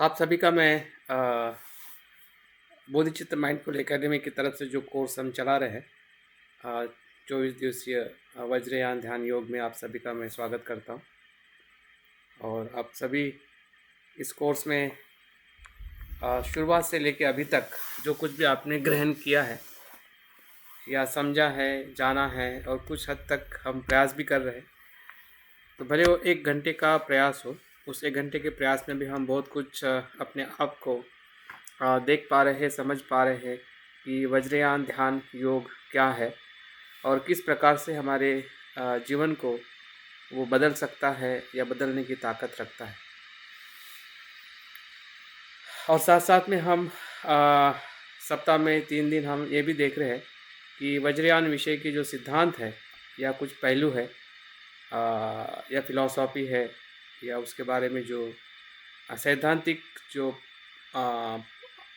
तो आप सभी का मैं बोधिचित्त माइंडफुल एकेडमी की तरफ से जो कोर्स हम चला रहे हैं 24 दिवसीय वज्रयान ध्यान योग में आप सभी का मैं स्वागत करता हूं। और आप सभी इस कोर्स में शुरुआत से लेकर अभी तक जो कुछ भी आपने ग्रहण किया है या समझा है, जाना है और कुछ हद तक हम प्रयास भी कर रहे हैं, तो भले वो 1 घंटे का प्रयास हो, उस 1 घंटे के प्रयास में भी हम बहुत कुछ अपने आप को देख पा रहे हैं, समझ पा रहे हैं कि वज्रयान ध्यान योग क्या है और किस प्रकार से हमारे जीवन को वो बदल सकता है या बदलने की ताकत रखता है। और साथ साथ में हम सप्ताह में 3 दिन हम ये भी देख रहे हैं कि वज्रयान विषय के जो सिद्धांत है या कुछ पहलू है या फिलॉसफी है या उसके बारे में जो सैद्धांतिक जो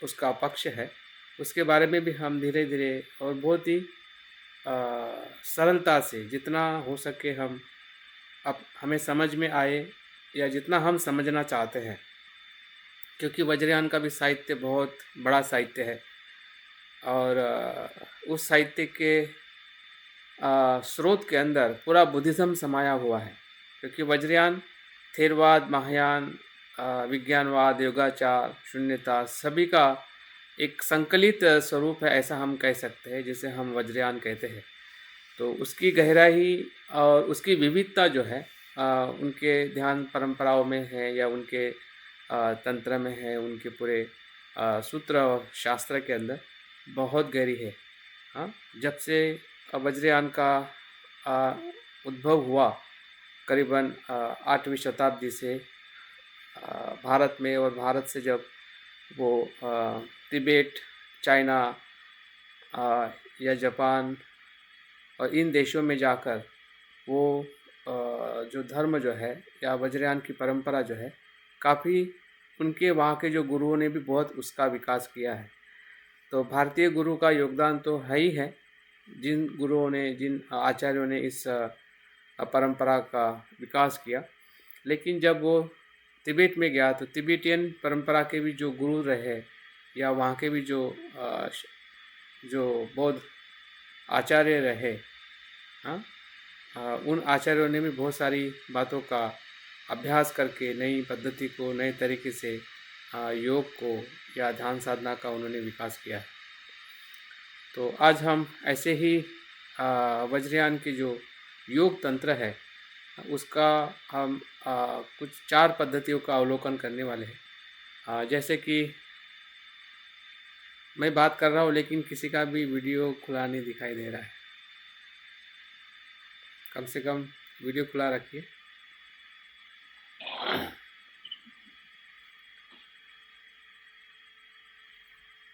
उसका पक्ष है, उसके बारे में भी हम धीरे धीरे और बहुत ही सरलता से जितना हो सके हम अब हमें समझ में आए या जितना हम समझना चाहते हैं, क्योंकि वज्रयान का भी साहित्य बहुत बड़ा साहित्य है और उस साहित्य के स्रोत के अंदर पूरा बुद्धिज़्म समाया हुआ है। क्योंकि वज्रयान थेरवाद, महायान, विज्ञानवाद, योगाचार, शून्यता सभी का एक संकलित स्वरूप है, ऐसा हम कह सकते हैं, जिसे हम वज्रयान कहते हैं। तो उसकी गहराई और उसकी विविधता जो है उनके ध्यान परंपराओं में है या उनके तंत्र में है, उनके पूरे सूत्र और शास्त्र के अंदर बहुत गहरी है। हाँ, जब से वज्रयान का उद्भव हुआ करीबन 8वीं शताब्दी से भारत में, और भारत से जब वो तिब्बत, चाइना या जापान और इन देशों में जाकर वो जो धर्म जो है या वज्रयान की परंपरा जो है, काफ़ी उनके वहाँ के जो गुरुओं ने भी बहुत उसका विकास किया है। तो भारतीय गुरु का योगदान तो है ही है, जिन गुरुओं ने, जिन आचार्यों ने इस परंपरा का विकास किया। लेकिन जब वो तिब्बत में गया तो तिब्बतियन परंपरा के भी जो गुरु रहे या वहाँ के भी जो बौद्ध आचार्य रहे, हाँ, उन आचार्यों ने भी बहुत सारी बातों का अभ्यास करके नई पद्धति को, नए तरीके से योग को या ध्यान साधना का उन्होंने विकास किया है। तो आज हम ऐसे ही वज्रयान के जो योग तंत्र है उसका हम कुछ 4 पद्धतियों का अवलोकन करने वाले हैं। जैसे कि मैं बात कर रहा हूँ लेकिन किसी का भी वीडियो खुला नहीं दिखाई दे रहा है, कम से कम वीडियो खुला रखिए।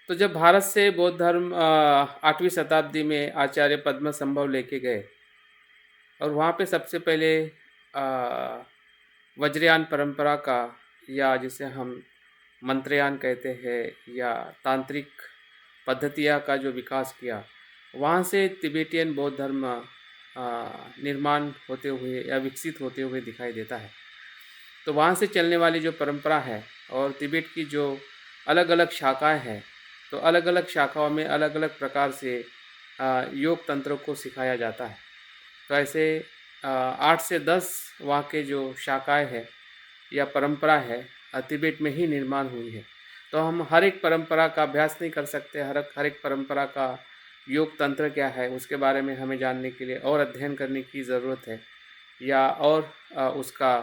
तो जब भारत से बौद्ध धर्म 8वीं शताब्दी में आचार्य पद्म संभव लेके गए और वहाँ पे सबसे पहले वज्रयान परंपरा का, या जिसे हम मंत्रयान कहते हैं, या तांत्रिक पद्धतियाँ का जो विकास किया, वहाँ से तिब्बतियन बौद्ध धर्म निर्माण होते हुए या विकसित होते हुए दिखाई देता है। तो वहाँ से चलने वाली जो परंपरा है और तिब्बत की जो अलग अलग शाखाएं हैं, तो अलग अलग शाखाओं में अलग अलग प्रकार से योग तंत्रों को सिखाया जाता है। तो ऐसे 8 से 10 वहाँ के जो शाखाएं हैं या परंपरा है तिब्बत में ही निर्माण हुई है। तो हम हर एक परंपरा का अभ्यास नहीं कर सकते, हर एक परंपरा का योग तंत्र क्या है उसके बारे में हमें जानने के लिए और अध्ययन करने की ज़रूरत है या और उसका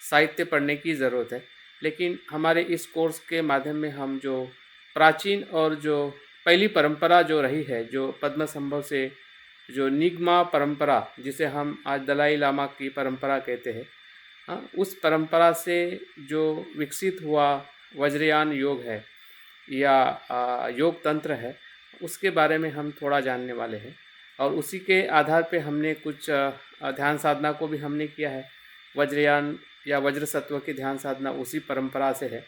साहित्य पढ़ने की ज़रूरत है। लेकिन हमारे इस कोर्स के माध्यम में हम जो प्राचीन और जो पहली परंपरा जो रही है, जो पद्म संभव से जो निगमा परंपरा, जिसे हम आज दलाई लामा की परंपरा कहते हैं, हाँ, उस परंपरा से जो विकसित हुआ वज्रयान योग है या योग तंत्र है, उसके बारे में हम थोड़ा जानने वाले हैं। और उसी के आधार पे हमने कुछ ध्यान साधना को भी हमने किया है। वज्रयान या वज्र सत्व की ध्यान साधना उसी परंपरा से है,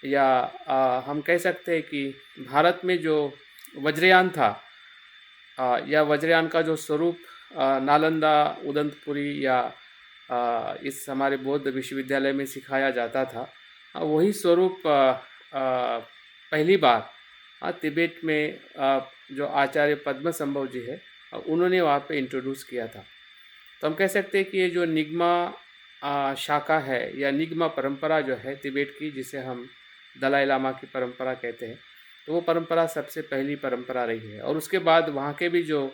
या हम कह सकते हैं कि भारत में जो वज्रयान था या वज्रयान का जो स्वरूप नालंदा, उदंतपुरी या इस हमारे बौद्ध विश्वविद्यालय में सिखाया जाता था, वही स्वरूप पहली बार तिब्बत में जो आचार्य पद्म संभव जी है उन्होंने वहाँ पे इंट्रोड्यूस किया था। तो हम कह सकते हैं कि ये जो निग्मा शाखा है या निग्मा परंपरा जो है तिब्बत की, जिसे हम दलाई लामा की परंपरा कहते हैं, तो वो परंपरा सबसे पहली परंपरा रही है। और उसके बाद वहाँ के भी जो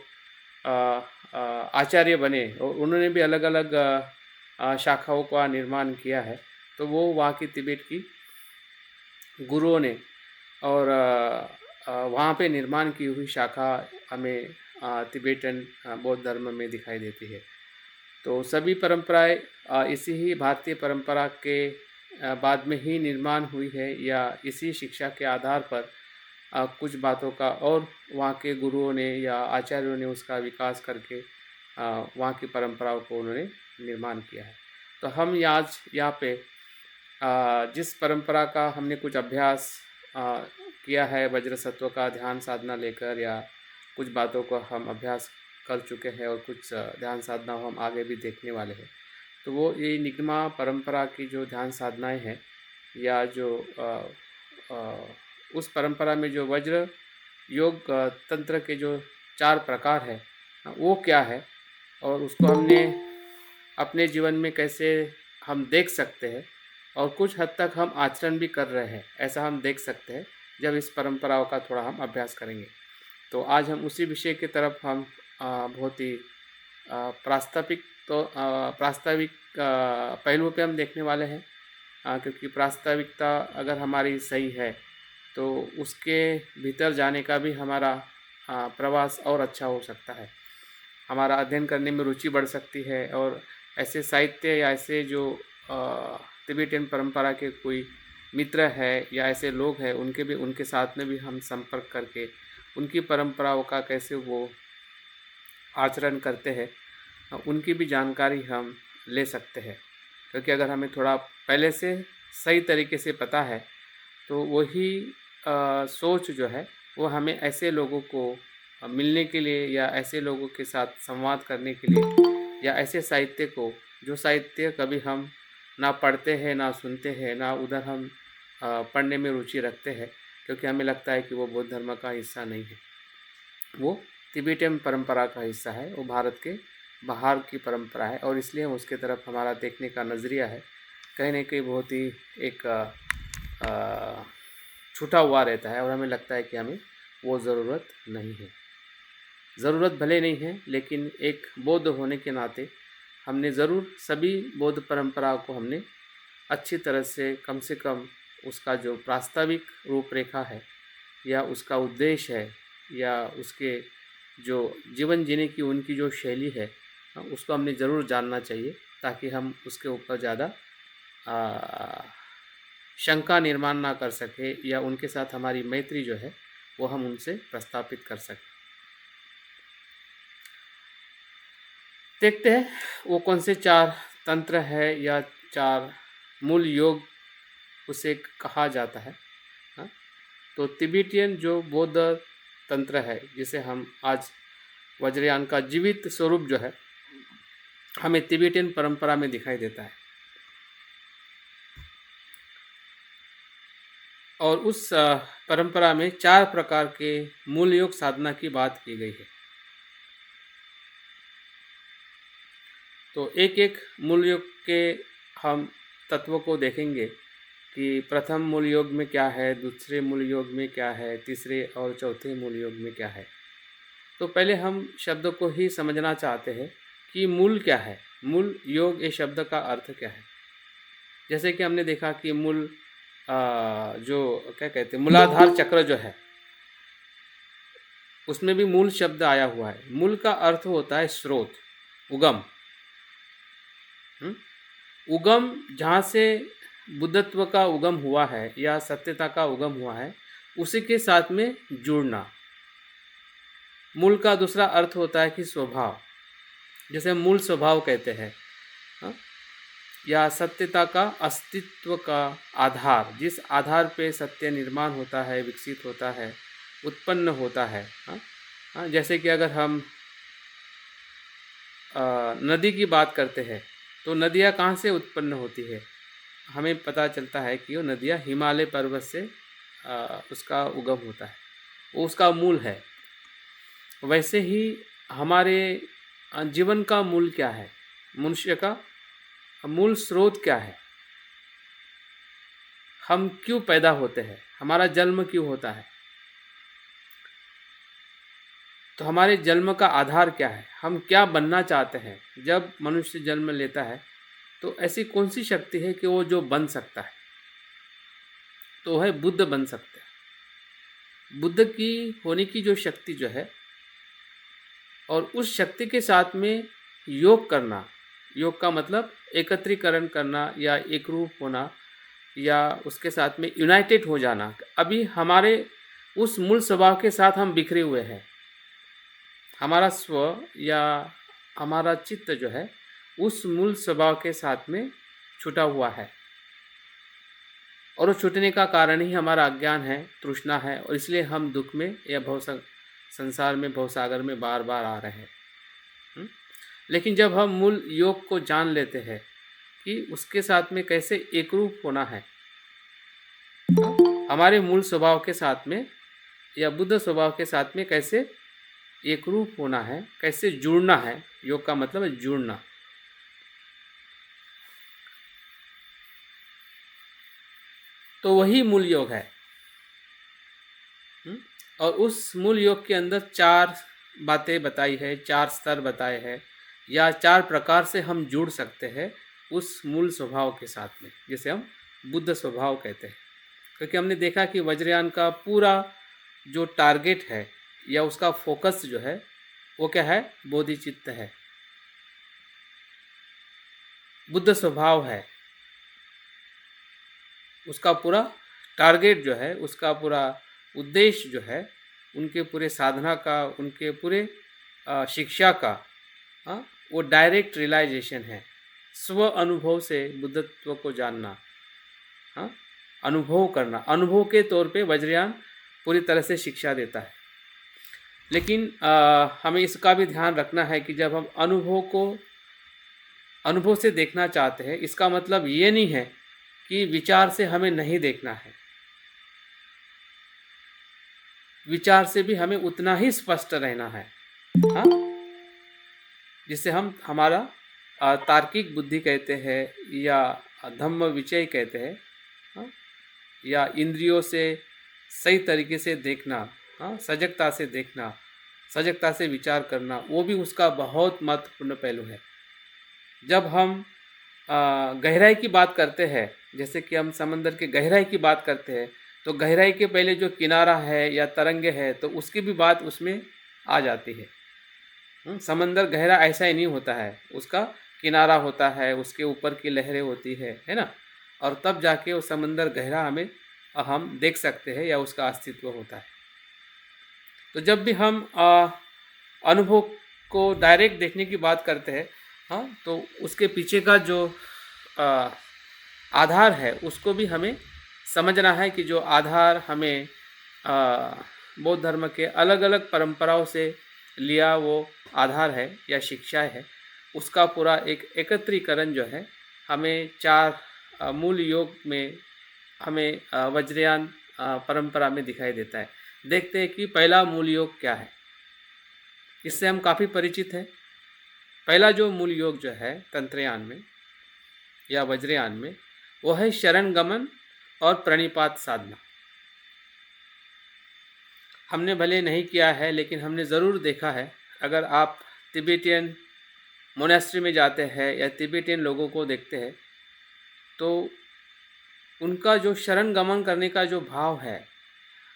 आचार्य बने और उन्होंने भी अलग अलग शाखाओं का निर्माण किया है। तो वो वहाँ की तिब्बत की गुरुओं ने और वहाँ पे निर्माण की हुई शाखा हमें तिब्बतन बौद्ध धर्म में दिखाई देती है। तो सभी परंपराएं इसी ही भारतीय परंपरा के बाद में ही निर्माण हुई है या इसी शिक्षा के आधार पर कुछ बातों का और वहाँ के गुरुओं ने या आचार्यों ने उसका विकास करके वहाँ की परंपराओं को उन्होंने निर्माण किया है। तो हम आज यहाँ पे जिस परंपरा का हमने कुछ अभ्यास किया है, वज्र सत्व का ध्यान साधना लेकर, या कुछ बातों को हम अभ्यास कर चुके हैं और कुछ ध्यान साधना हम आगे भी देखने वाले हैं। तो वो ये निग्मा परंपरा की जो ध्यान साधनाएं हैं या जो उस परंपरा में जो वज्र योग तंत्र के जो 4 प्रकार है वो क्या है और उसको हमने अपने जीवन में कैसे हम देख सकते हैं और कुछ हद तक हम आचरण भी कर रहे हैं, ऐसा हम देख सकते हैं जब इस परंपराओं का थोड़ा हम अभ्यास करेंगे। तो आज हम उसी विषय की तरफ हम बहुत ही प्रास्ताविक पहलुओं पे हम देखने वाले हैं, क्योंकि प्रास्ताविकता अगर हमारी सही है तो उसके भीतर जाने का भी हमारा प्रवास और अच्छा हो सकता है, हमारा अध्ययन करने में रुचि बढ़ सकती है और ऐसे साहित्य या ऐसे जो तिब्बतन परंपरा के कोई मित्र है या ऐसे लोग हैं उनके साथ में भी हम संपर्क करके उनकी परंपराओं का कैसे वो आचरण करते हैं उनकी भी जानकारी हम ले सकते हैं। क्योंकि अगर हमें थोड़ा पहले से सही तरीके से पता है तो वही सोच जो है वो हमें ऐसे लोगों को मिलने के लिए या ऐसे लोगों के साथ संवाद करने के लिए या ऐसे साहित्य को जो साहित्य कभी हम ना पढ़ते हैं ना सुनते हैं ना उधर हम पढ़ने में रुचि रखते हैं, क्योंकि हमें लगता है कि वो बौद्ध धर्म का हिस्सा नहीं है, वो तिब्बतन परंपरा का हिस्सा है, वो भारत के बाहर की परंपरा है और इसलिए उसके तरफ हमारा देखने का नज़रिया है कहीं ना कहीं बहुत ही एक छूटा हुआ रहता है और हमें लगता है कि हमें वो ज़रूरत नहीं है। ज़रूरत भले नहीं है लेकिन एक बौद्ध होने के नाते हमने ज़रूर सभी बौद्ध परंपराओं को हमने अच्छी तरह से कम उसका जो प्रास्ताविक रूपरेखा है या उसका उद्देश्य है या उसके जो जीवन जीने की उनकी जो शैली है उसको हमने ज़रूर जानना चाहिए, ताकि हम उसके ऊपर ज़्यादा शंका निर्माण ना कर सके या उनके साथ हमारी मैत्री जो है वो हम उनसे प्रस्तापित कर सकें। देखते हैं वो कौन से 4 तंत्र है या 4 मूल योग उसे कहा जाता है। हाँ, तो तिब्बतियन जो बौद्ध तंत्र है जिसे हम आज वज्रयान का जीवित स्वरूप जो है हमें तिब्बतियन परंपरा में दिखाई देता है और उस परंपरा में 4 प्रकार के मूल योग साधना की बात की गई है। तो एक एक मूल योग के हम तत्वों को देखेंगे कि प्रथम मूल योग में क्या है, दूसरे मूल योग में क्या है, तीसरे और चौथे मूल योग में क्या है। तो पहले हम शब्द को ही समझना चाहते हैं कि मूल क्या है, मूल योग ये शब्द का अर्थ क्या है। जैसे कि हमने देखा कि मूल जो क्या कहते हैं मूलाधार चक्र जो है उसमें भी मूल शब्द आया हुआ है। मूल का अर्थ होता है स्रोत, उगम। उगम जहाँ से बुद्धत्व का उगम हुआ है या सत्यता का उगम हुआ है उसी के साथ में जुड़ना। मूल का दूसरा अर्थ होता है कि स्वभाव, जैसे मूल स्वभाव कहते हैं, या सत्यता का अस्तित्व का आधार, जिस आधार पे सत्य निर्माण होता है, विकसित होता है, उत्पन्न होता है। जैसे कि अगर हम नदी की बात करते हैं तो नदियाँ कहाँ से उत्पन्न होती है, हमें पता चलता है कि वो नदियाँ हिमालय पर्वत से उसका उगम होता है, वो उसका मूल है। वैसे ही हमारे जीवन का मूल क्या है, मनुष्य का मूल स्रोत क्या है, हम क्यों पैदा होते हैं, हमारा जन्म क्यों होता है, तो हमारे जन्म का आधार क्या है, हम क्या बनना चाहते हैं। जब मनुष्य जन्म लेता है तो ऐसी कौन सी शक्ति है कि वो जो बन सकता है, तो वह बुद्ध बन सकते हैं। बुद्ध की होने की जो शक्ति जो है, और उस शक्ति के साथ में योग करना, योग का मतलब एकत्रीकरण करना या एक रूप होना, या उसके साथ में यूनाइटेड हो जाना। अभी हमारे उस मूल स्वभाव के साथ हम बिखरे हुए हैं। हमारा स्व या हमारा चित्त जो है उस मूल स्वभाव के साथ में छूटा हुआ है, और वो छूटने का कारण ही हमारा अज्ञान है, तृष्णा है, और इसलिए हम दुख में या संसार में, भवसागर में बार बार आ रहे हैं। लेकिन जब हम मूल योग को जान लेते हैं कि उसके साथ में कैसे एकरूप होना है, हमारे मूल स्वभाव के साथ में या बुद्ध स्वभाव के साथ में कैसे एकरूप होना है, कैसे जुड़ना है। योग का मतलब है जुड़ना। तो वही मूल योग है। और उस मूल योग के अंदर 4 बातें बताई है, 4 स्तर बताए हैं, या 4 प्रकार से हम जुड़ सकते हैं उस मूल स्वभाव के साथ में, जिसे हम बुद्ध स्वभाव कहते हैं। क्योंकि हमने देखा कि वज्रयान का पूरा जो टारगेट है या उसका फोकस जो है वो क्या है, बोधिचित्त है, बुद्ध स्वभाव है। उसका पूरा टारगेट जो है, उसका पूरा उद्देश्य जो है, उनके पूरे साधना का, उनके पूरे शिक्षा का, वो डायरेक्ट रियलाइजेशन है, स्व अनुभव से बुद्धत्व को जानना, अनुभव करना। अनुभव के तौर पे वज्रयान पूरी तरह से शिक्षा देता है। लेकिन हमें इसका भी ध्यान रखना है कि जब हम अनुभव को अनुभव से देखना चाहते हैं, इसका मतलब ये नहीं है कि विचार से हमें नहीं देखना है। विचार से भी हमें उतना ही स्पष्ट रहना है, हाँ, जिसे हम हमारा तार्किक बुद्धि कहते हैं या धम्म विचय कहते हैं, हाँ, या इंद्रियों से सही तरीके से देखना, हाँ, सजगता से देखना, सजगता से विचार करना, वो भी उसका बहुत महत्वपूर्ण पहलू है। जब हम गहराई की बात करते हैं, जैसे कि हम समंदर के गहराई की बात करते हैं, तो गहराई के पहले जो किनारा है या तरंगे है, तो उसकी भी बात उसमें आ जाती है। समंदर गहरा ऐसा ही नहीं होता है, उसका किनारा होता है, उसके ऊपर की लहरें होती है ना, और तब जाके वो समंदर गहरा हम देख सकते हैं या उसका अस्तित्व होता है। तो जब भी हम अनुभव को डायरेक्ट देखने की बात करते हैं, हाँ, तो उसके पीछे का जो आधार है उसको भी हमें समझना है कि जो आधार हमें बौद्ध धर्म के अलग अलग परंपराओं से लिया वो आधार है या शिक्षाएं है, उसका पूरा एक एकत्रीकरण जो है हमें 4 मूल योग में हमें वज्रयान परंपरा में दिखाई देता है। देखते हैं कि पहला मूल योग क्या है। इससे हम काफ़ी परिचित हैं। पहला जो मूल योग जो है तंत्रयान में या वज्रयान में, वो है शरण गमन और प्रणिपात साधना। हमने भले नहीं किया है, लेकिन हमने ज़रूर देखा है। अगर आप तिब्बतियन मोनेस्ट्री में जाते हैं या तिब्बतियन लोगों को देखते हैं, तो उनका जो शरण गमन करने का जो भाव है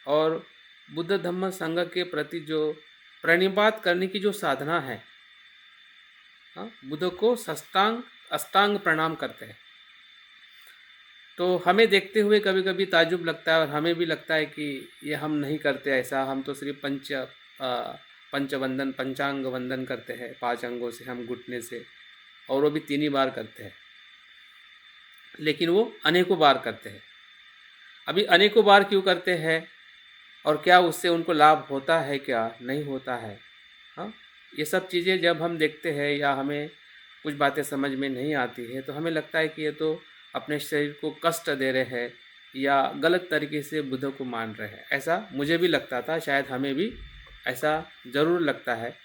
और बुद्ध धम्म संघ के प्रति जो प्रणिपात करने की जो साधना है, बुद्ध को अष्टांग प्रणाम करते हैं। तो हमें देखते हुए कभी कभी ताजुब लगता है, और हमें भी लगता है कि ये हम नहीं करते ऐसा, हम तो सिर्फ पंचांग वंदन करते हैं, 5 अंगों से, हम घुटने से, और वो भी 3 ही बार करते हैं। लेकिन वो अनेकों बार करते हैं। अभी अनेकों बार क्यों करते हैं, और क्या उससे उनको लाभ होता है, क्या नहीं होता है, हाँ, ये सब चीज़ें जब हम देखते हैं या हमें कुछ बातें समझ में नहीं आती है, तो हमें लगता है कि ये तो अपने शरीर को कष्ट दे रहे हैं या गलत तरीके से बुद्ध को मान रहे हैं। ऐसा मुझे भी लगता था, शायद हमें भी ऐसा ज़रूर लगता है।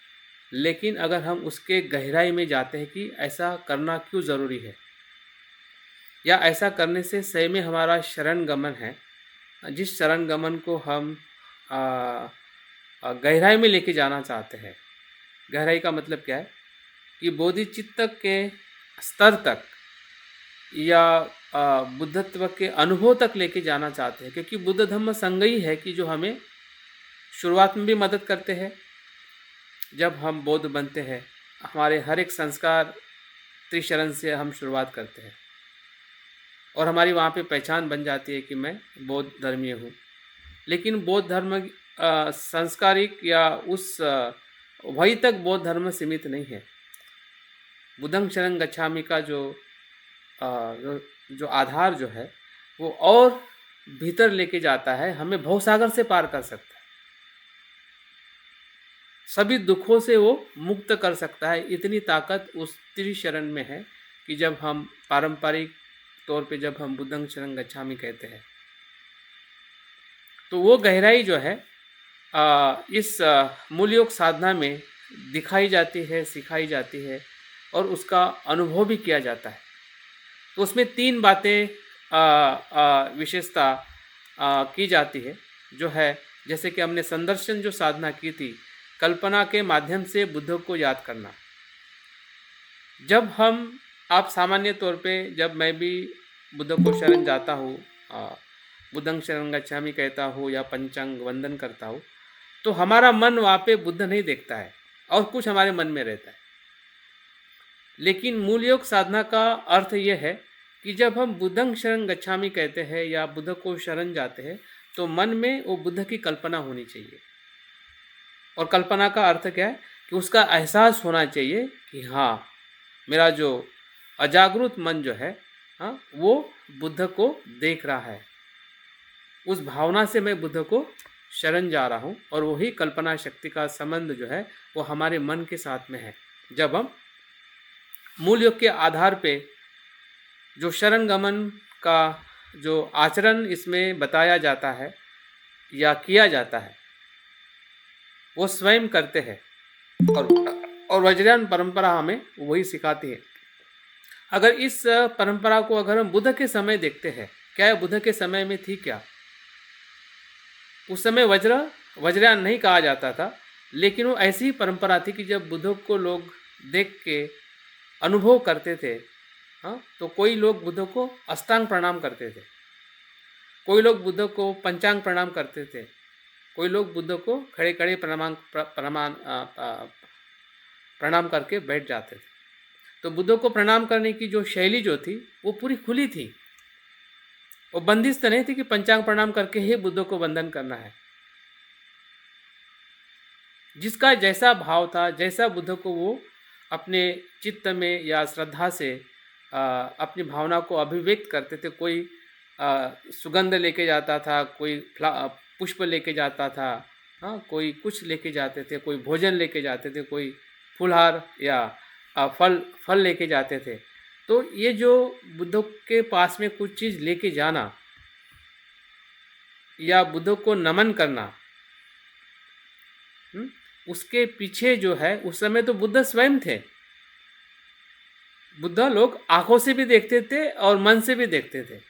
लेकिन अगर हम उसके गहराई में जाते हैं कि ऐसा करना क्यों ज़रूरी है या ऐसा करने से सही में हमारा शरण गमन है, जिस शरण गमन को हम आ, गहराई में लेके जाना चाहते हैं। गहराई का मतलब क्या है कि बोधिचित्त के स्तर तक या बुद्धत्व के अनुभव तक लेके जाना चाहते हैं, क्योंकि बुद्ध धम्म संग ही है कि जो हमें शुरुआत में भी मदद करते हैं। जब हम बौद्ध बनते हैं, हमारे हर एक संस्कार त्रिशरण से हम शुरुआत करते हैं और हमारी वहाँ पे पहचान बन जाती है कि मैं बौद्ध धर्मीय हूँ। लेकिन बौद्ध धर्म संस्कारिक या उस वही तक बौद्ध धर्म सीमित नहीं है। बुद्धं शरणं गच्छामि का जो आधार जो है वो और भीतर लेके जाता है, हमें भवसागर से पार कर सकता है, सभी दुखों से वो मुक्त कर सकता है। इतनी ताकत उस त्रिशरण में है कि जब हम पारंपरिक तौर पे जब हम बुद्धं शरणं गच्छामि कहते हैं तो वो गहराई जो है इस मूल योग साधना में दिखाई जाती है, सिखाई जाती है और उसका अनुभव भी किया जाता है। तो उसमें 3 बातें विशेषता की जाती है, जो है जैसे कि हमने संदर्शन जो साधना की थी, कल्पना के माध्यम से बुद्ध को याद करना। जब हम आप सामान्य तौर पे जब मैं भी बुद्ध को शरण जाता हूँ, बुद्धं शरणं गच्छामि कहता हूँ या पंचांग वंदन करता हूँ, तो हमारा मन वहाँ पे बुद्ध नहीं देखता है और कुछ हमारे मन में रहता है। लेकिन मूल योग साधना का अर्थ यह है कि जब हम बुद्धं शरणं गच्छामि कहते हैं या बुद्ध को शरण जाते हैं तो मन में वो बुद्ध की कल्पना होनी चाहिए। और कल्पना का अर्थ क्या है कि उसका एहसास होना चाहिए कि हाँ, मेरा जो अजागृत मन जो है, हाँ, वो बुद्ध को देख रहा है। उस भावना से मैं बुद्ध को शरण जा रहा हूँ और वही कल्पना शक्ति का संबंध जो है वो हमारे मन के साथ में है। जब हम मूल योग के आधार पे जो शरण गमन का जो आचरण इसमें बताया जाता है या किया जाता है वो स्वयं करते हैं और वज्रयान परंपरा हमें वही सिखाती है। अगर इस परंपरा को अगर हम बुद्ध के समय देखते हैं, क्या बुद्ध के समय में थी क्या? उस समय वज्रयान नहीं कहा जाता था, लेकिन वो ऐसी ही परंपरा थी कि जब बुद्ध को लोग देख के अनुभव करते थे, हाँ, तो कोई लोग बुद्ध को अष्टांग प्रणाम करते थे, कोई लोग बुद्ध को पंचांग प्रणाम करते थे, कोई लोग बुद्ध को खड़े खड़े प्रणाम करके बैठ जाते थे। तो बुद्ध को प्रणाम करने की जो शैली जो थी वो पूरी खुली थी, वो बंदिश तो नहीं थी कि पंचांग प्रणाम करके ही बुद्ध को वंदन करना है। जिसका जैसा भाव था, जैसा बुद्ध को वो अपने चित्त में या श्रद्धा से अपनी भावना को अभिव्यक्त करते थे। कोई सुगंध लेके जाता था, कोई पुष्प लेके जाता था, हाँ, कोई कुछ लेके जाते थे, कोई भोजन लेके जाते थे, कोई फुलहार या फल लेके जाते थे। तो ये जो बुद्ध के पास में कुछ चीज़ लेके जाना या बुद्ध को नमन करना, उसके पीछे जो है, उस समय तो बुद्ध स्वयं थे। बुद्ध लोग आंखों से भी देखते थे और मन से भी देखते थे।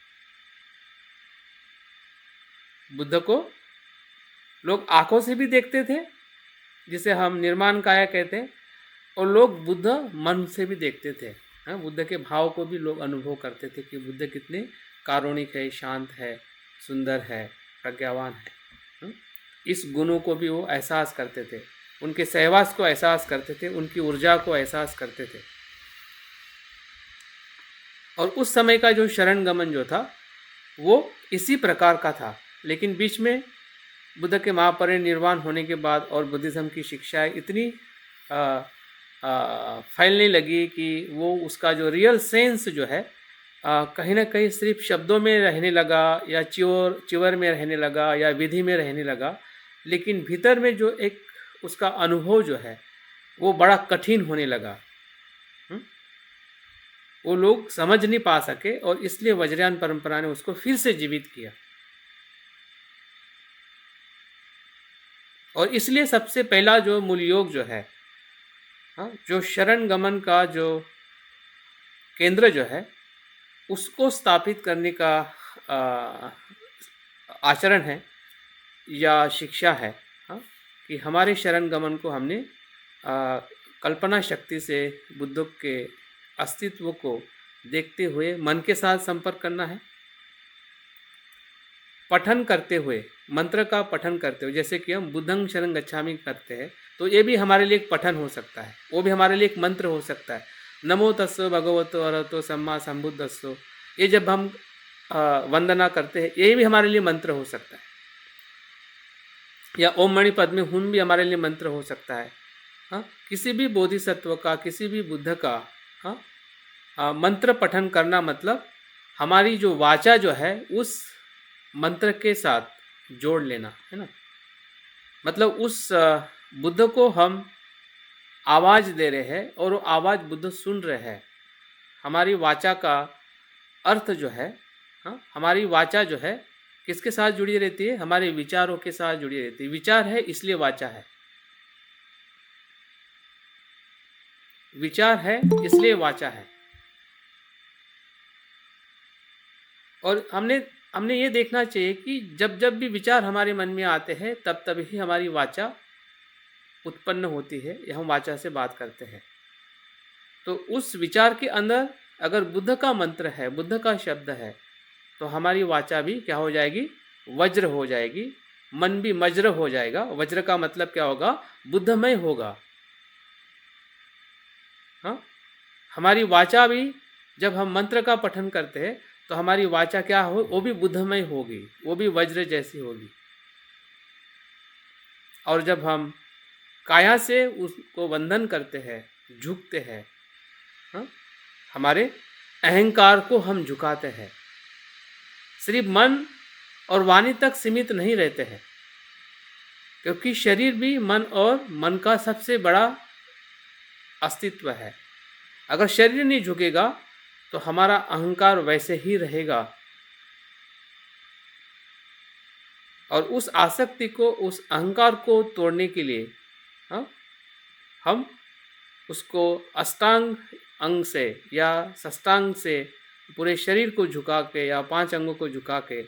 बुद्ध को लोग आंखों से भी देखते थे, जिसे हम निर्माण काया कहते हैं, और लोग बुद्ध मन से भी देखते थे। हाँ, बुद्ध के भाव को भी लोग अनुभव करते थे कि बुद्ध कितने कारुणिक है, शांत है, सुंदर है, प्रज्ञावान है। इस गुणों को भी वो एहसास करते थे, उनके सहवास को एहसास करते थे, उनकी ऊर्जा को एहसास करते थे। और उस समय का जो शरण गमन जो था वो इसी प्रकार का था। लेकिन बीच में बुद्ध के महापरिनिर्वाण होने के बाद और बुद्धिज़्म की शिक्षाएं इतनी फैलने लगी कि वो उसका जो रियल सेंस जो है कहीं ना कहीं सिर्फ शब्दों में रहने लगा या चिवर में रहने लगा या विधि में रहने लगा। लेकिन भीतर में जो एक उसका अनुभव जो है वो बड़ा कठिन होने लगा। वो लोग समझ नहीं पा सके और इसलिए वज्रयान परंपरा ने उसको फिर से जीवित किया। और इसलिए सबसे पहला जो मूल योग जो है, जो शरण गमन का जो केंद्र जो है उसको स्थापित करने का आचरण है या शिक्षा है, कि हमारे शरण गमन को हमने कल्पना शक्ति से बुद्ध के अस्तित्व को देखते हुए मन के साथ संपर्क करना है, पठन करते हुए, मंत्र का पठन करते हुए, जैसे कि हम बुद्धं शरणं गच्छामि करते हैं तो ये भी हमारे लिए एक पठन हो सकता है, वो भी हमारे लिए एक मंत्र हो सकता है। नमो तस्सो भगवतो अरहतो सम्मा संबुद्धस्सो, ये जब हम वंदना करते हैं ये भी हमारे लिए मंत्र हो सकता है। या ओम मणि पद्मे हुम भी हमारे लिए मंत्र हो सकता है। किसी भी बोधिसत्व का, किसी भी बुद्ध का मंत्र पठन करना मतलब हमारी जो वाचा जो है उस मंत्र के साथ जोड़ लेना है ना। मतलब उस बुद्ध को हम आवाज़ दे रहे हैं और वो आवाज़ बुद्ध सुन रहे हैं। हमारी वाचा का अर्थ जो है, हमारी वाचा जो है किसके साथ जुड़ी रहती है? हमारे विचारों के साथ जुड़ी रहती है। विचार है इसलिए वाचा है, विचार है इसलिए वाचा है। और हमने ये देखना चाहिए कि जब जब भी विचार हमारे मन में आते हैं तब तब ही हमारी वाचा उत्पन्न होती है या हम वाचा से बात करते हैं। तो उस विचार के अंदर अगर बुद्ध का मंत्र है, बुद्ध का शब्द है, तो हमारी वाचा भी क्या हो जाएगी? वज्र हो जाएगी। मन भी वज्र हो जाएगा। वज्र का मतलब क्या होगा? बुद्धमय होगा। हमारी वाचा भी जब हम मंत्र का पठन करते हैं तो हमारी वाचा क्या हो? वो भी बुद्धमय होगी, वो भी वज्र जैसी होगी। और जब हम काया से उसको वंदन करते हैं, झुकते हैं, हमारे अहंकार को हम झुकाते हैं, सिर्फ मन और वाणी तक सीमित नहीं रहते हैं, क्योंकि शरीर भी मन और मन का सबसे बड़ा अस्तित्व है। अगर शरीर नहीं झुकेगा तो हमारा अहंकार वैसे ही रहेगा। और उस आसक्ति को, उस अहंकार को तोड़ने के लिए हम उसको अष्टांग अंग से या षष्टांग से पूरे शरीर को झुका के या 5 अंगों को झुका के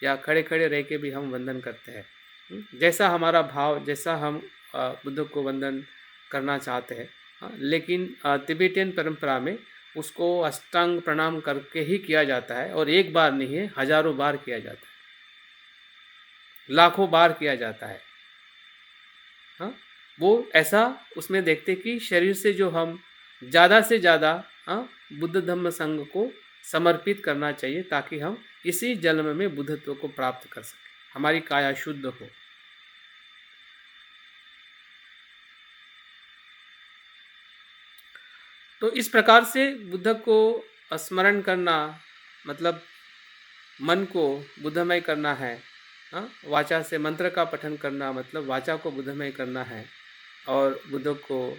या खड़े खड़े रह के भी हम वंदन करते हैं। जैसा हमारा भाव, जैसा हम बुद्ध को वंदन करना चाहते हैं। लेकिन तिबेटियन परंपरा में उसको अष्टांग प्रणाम करके ही किया जाता है, और एक बार नहीं है, हजारों बार किया जाता है, लाखों बार किया जाता है। वो ऐसा उसमें देखते कि शरीर से जो हम ज़्यादा से ज़्यादा बुद्ध धम्म संघ को समर्पित करना चाहिए, ताकि हम इसी जन्म में बुद्धत्व को प्राप्त कर सकें, हमारी काया शुद्ध हो। तो इस प्रकार से बुद्ध को स्मरण करना मतलब मन को बुद्धमय करना है। वाचा से मंत्र का पठन करना मतलब वाचा को बुद्धमय करना है, और बुद्ध को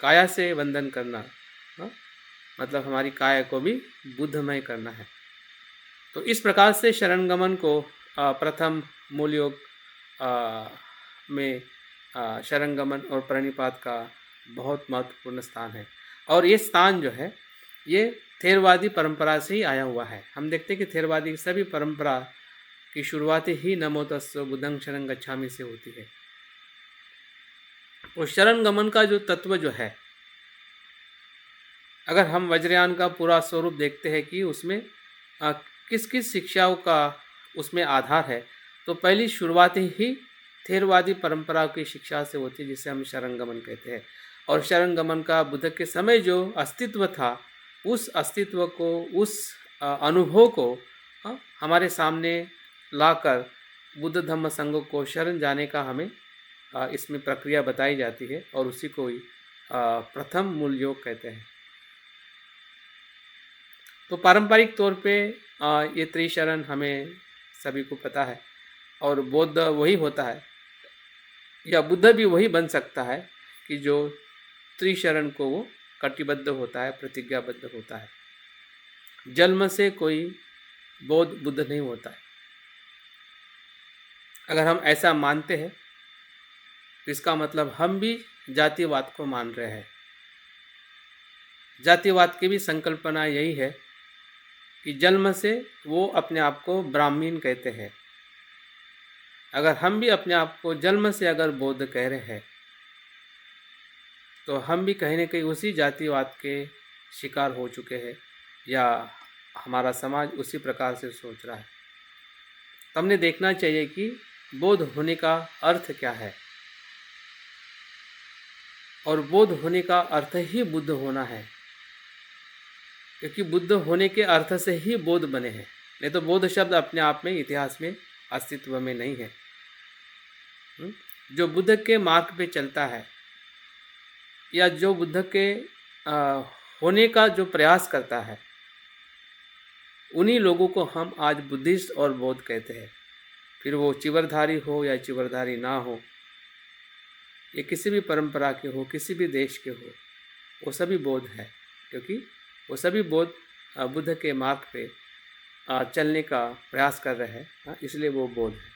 काया से वंदन करना मतलब हमारी काया को भी बुद्धमय करना है। तो इस प्रकार से शरणगमन को प्रथम मूल योग में शरणगमन और प्रणिपात का बहुत महत्वपूर्ण स्थान है। और ये स्थान जो है ये थेरवादी परंपरा से ही आया हुआ है। हम देखते हैं कि थेरवादी सभी परंपरा की शुरुआत ही नमो तस्सो बुद्धं शरणं गच्छामि से होती है। और शरणगमन का जो तत्व जो है, अगर हम वज्रयान का पूरा स्वरूप देखते हैं कि उसमें किस किस शिक्षाओं का उसमें आधार है, तो पहली शुरुआत ही थेरवादी परंपरा की शिक्षा से होती है, जिसे हम शरणगमन कहते हैं। और शरणगमन का बुद्ध के समय जो अस्तित्व था, उस अस्तित्व को, उस अनुभव को हमारे सामने लाकर बुद्ध धम्म संघ को शरण जाने का हमें इसमें प्रक्रिया बताई जाती है, और उसी को ही प्रथम मूल योग कहते हैं। तो पारंपरिक तौर पे ये त्रिशरण हमें सभी को पता है, और बौद्ध वही होता है या बुद्ध भी वही बन सकता है कि जो त्रिशरण को वो कटिबद्ध होता है, प्रतिज्ञाबद्ध होता है। जन्म से कोई बौद्ध बुद्ध नहीं होता है। अगर हम ऐसा मानते हैं तो इसका मतलब हम भी जातिवाद को मान रहे हैं। जातिवाद की भी संकल्पना यही है कि जन्म से वो अपने आप को ब्राह्मीण कहते हैं। अगर हम भी अपने आप को जन्म से अगर बौद्ध कह रहे हैं तो हम भी कहीं ना कहीं उसी जातिवाद के शिकार हो चुके हैं, या हमारा समाज उसी प्रकार से सोच रहा है। तो हमने देखना चाहिए कि बौद्ध होने का अर्थ क्या है, और बौद्ध होने का अर्थ ही बुद्ध होना है, क्योंकि बुद्ध होने के अर्थ से ही बौद्ध बने हैं। नहीं तो बौद्ध शब्द अपने आप में इतिहास में अस्तित्व में नहीं है। जो बुद्ध के मार्ग पे चलता है या जो बुद्ध के होने का जो प्रयास करता है, उन्हीं लोगों को हम आज बुद्धिस्ट और बौद्ध कहते हैं। फिर वो चिवरधारी हो या चिवरधारी ना हो, ये किसी भी परंपरा के हो, किसी भी देश के हो, वो सभी बौद्ध है, क्योंकि वो सभी बौद्ध बुद्ध के मार्ग पे चलने का प्रयास कर रहे हैं, इसलिए वो बौद्ध है।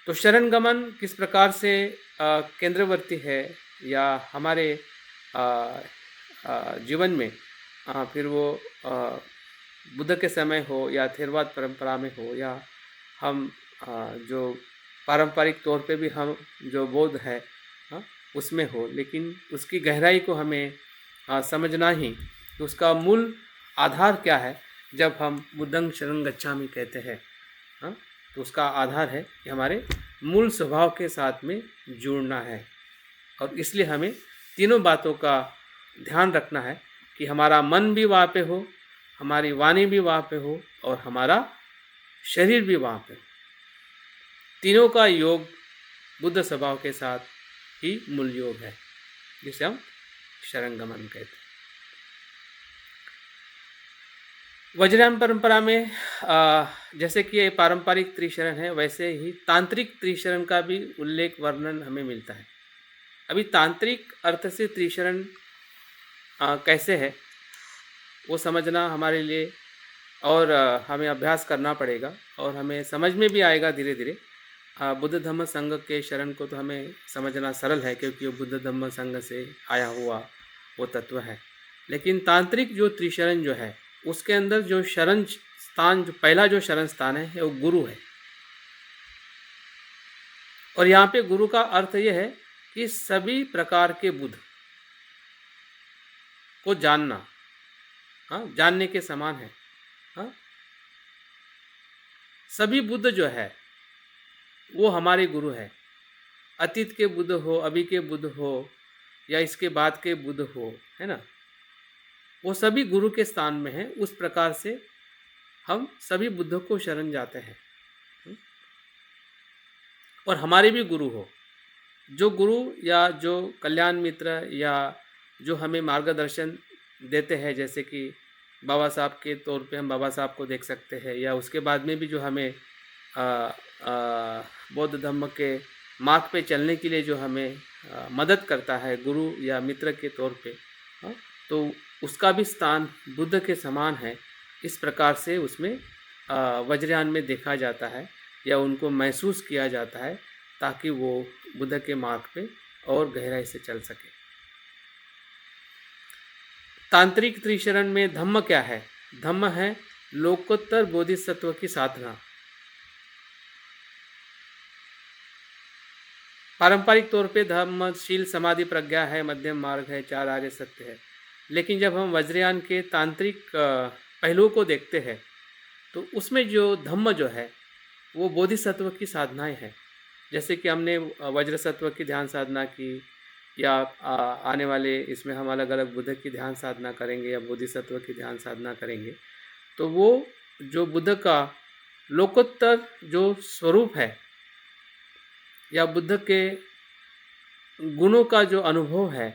तो शरण गमन किस प्रकार से केंद्रवर्ती है, या हमारे जीवन में फिर वो बुद्ध के समय हो या थेरवाद परंपरा में हो, या हम जो पारंपरिक तौर पे भी हम जो बौद्ध है उसमें हो, लेकिन उसकी गहराई को हमें समझना ही कि उसका मूल आधार क्या है। जब हम बुद्धं शरणं गच्छामि कहते हैं तो उसका आधार है कि हमारे मूल स्वभाव के साथ में जुड़ना है। और इसलिए हमें तीनों बातों का ध्यान रखना है कि हमारा मन भी वहाँ पे हो, हमारी वाणी भी वहाँ पे हो, और हमारा शरीर भी वहाँ पे हो। तीनों का योग बुद्ध स्वभाव के साथ ही मूल योग है, जिसे हम शरण गमन कहते हैं। वज्रयान परंपरा में जैसे कि ये पारंपरिक त्रिशरण है, वैसे ही तांत्रिक त्रिशरण का भी उल्लेख वर्णन हमें मिलता है। अभी तांत्रिक अर्थ से त्रिशरण कैसे है वो समझना हमारे लिए और हमें अभ्यास करना पड़ेगा, और हमें समझ में भी आएगा धीरे धीरे। बुद्ध धम्म संघ के शरण को तो हमें समझना सरल है, क्योंकि वो बुद्ध धम्म संघ से आया हुआ वो तत्व है। लेकिन तांत्रिक जो त्रिशरण जो है, उसके अंदर जो शरण स्थान, जो पहला जो शरण स्थान है वो गुरु है। और यहाँ पे गुरु का अर्थ ये है कि सभी प्रकार के बुद्ध को जानना, जानने के समान है। सभी बुद्ध जो है वो हमारे गुरु है। अतीत के बुद्ध हो, अभी के बुद्ध हो, या इसके बाद के बुद्ध हो, है ना, वो सभी गुरु के स्थान में है। उस प्रकार से हम सभी बुद्धों को शरण जाते हैं, और हमारे भी गुरु हो। जो गुरु या जो कल्याण मित्र या जो हमें मार्गदर्शन देते हैं, जैसे कि बाबा साहब के तौर पे हम बाबा साहब को देख सकते हैं, या उसके बाद में भी जो हमें बौद्ध धर्म के मार्ग पे चलने के लिए जो हमें मदद करता है गुरु या मित्र के तौर पे, तो उसका भी स्थान बुद्ध के समान है। इस प्रकार से उसमें वज्रयान में देखा जाता है या उनको महसूस किया जाता है, ताकि वो बुद्ध के मार्ग पे और गहराई से चल सके। तांत्रिक त्रिशरण में धम्म क्या है? धम्म है लोकोत्तर बोधिसत्व की साधना। पारंपरिक तौर पे धम्म शील समाधि प्रज्ञा है, मध्यम मार्ग है, चार आर्य सत्य है। लेकिन जब हम वज्रयान के तांत्रिक पहलुओं को देखते हैं तो उसमें जो धम्म जो है वो बोधिसत्व की साधनाएं हैं। जैसे कि हमने वज्र सत्व की ध्यान साधना की, या आने वाले इसमें हम अलग अलग बुद्ध की ध्यान साधना करेंगे या बोधिसत्व की ध्यान साधना करेंगे, तो वो जो बुद्ध का लोकोत्तर जो स्वरूप है या बुद्ध के गुणों का जो अनुभव है,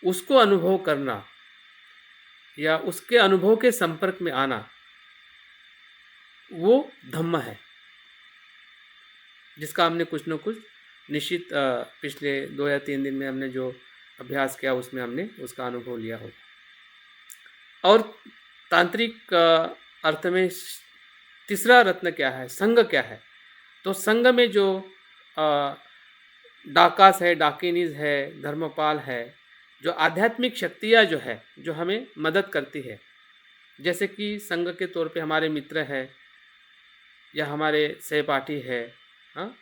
उसको अनुभव करना या उसके अनुभव के संपर्क में आना, वो धम्म है, जिसका हमने कुछ न कुछ निश्चित पिछले 2 या 3 दिन में हमने जो अभ्यास किया उसमें हमने उसका अनुभव लिया होगा। और तांत्रिक अर्थ में तीसरा रत्न क्या है, संघ क्या है? तो संघ में जो डाकास है, डाकिनीज है, धर्मपाल है, जो आध्यात्मिक शक्तियाँ जो है, जो हमें मदद करती है, जैसे कि संघ के तौर पे हमारे मित्र है या हमारे सहपाठी है, हाँ,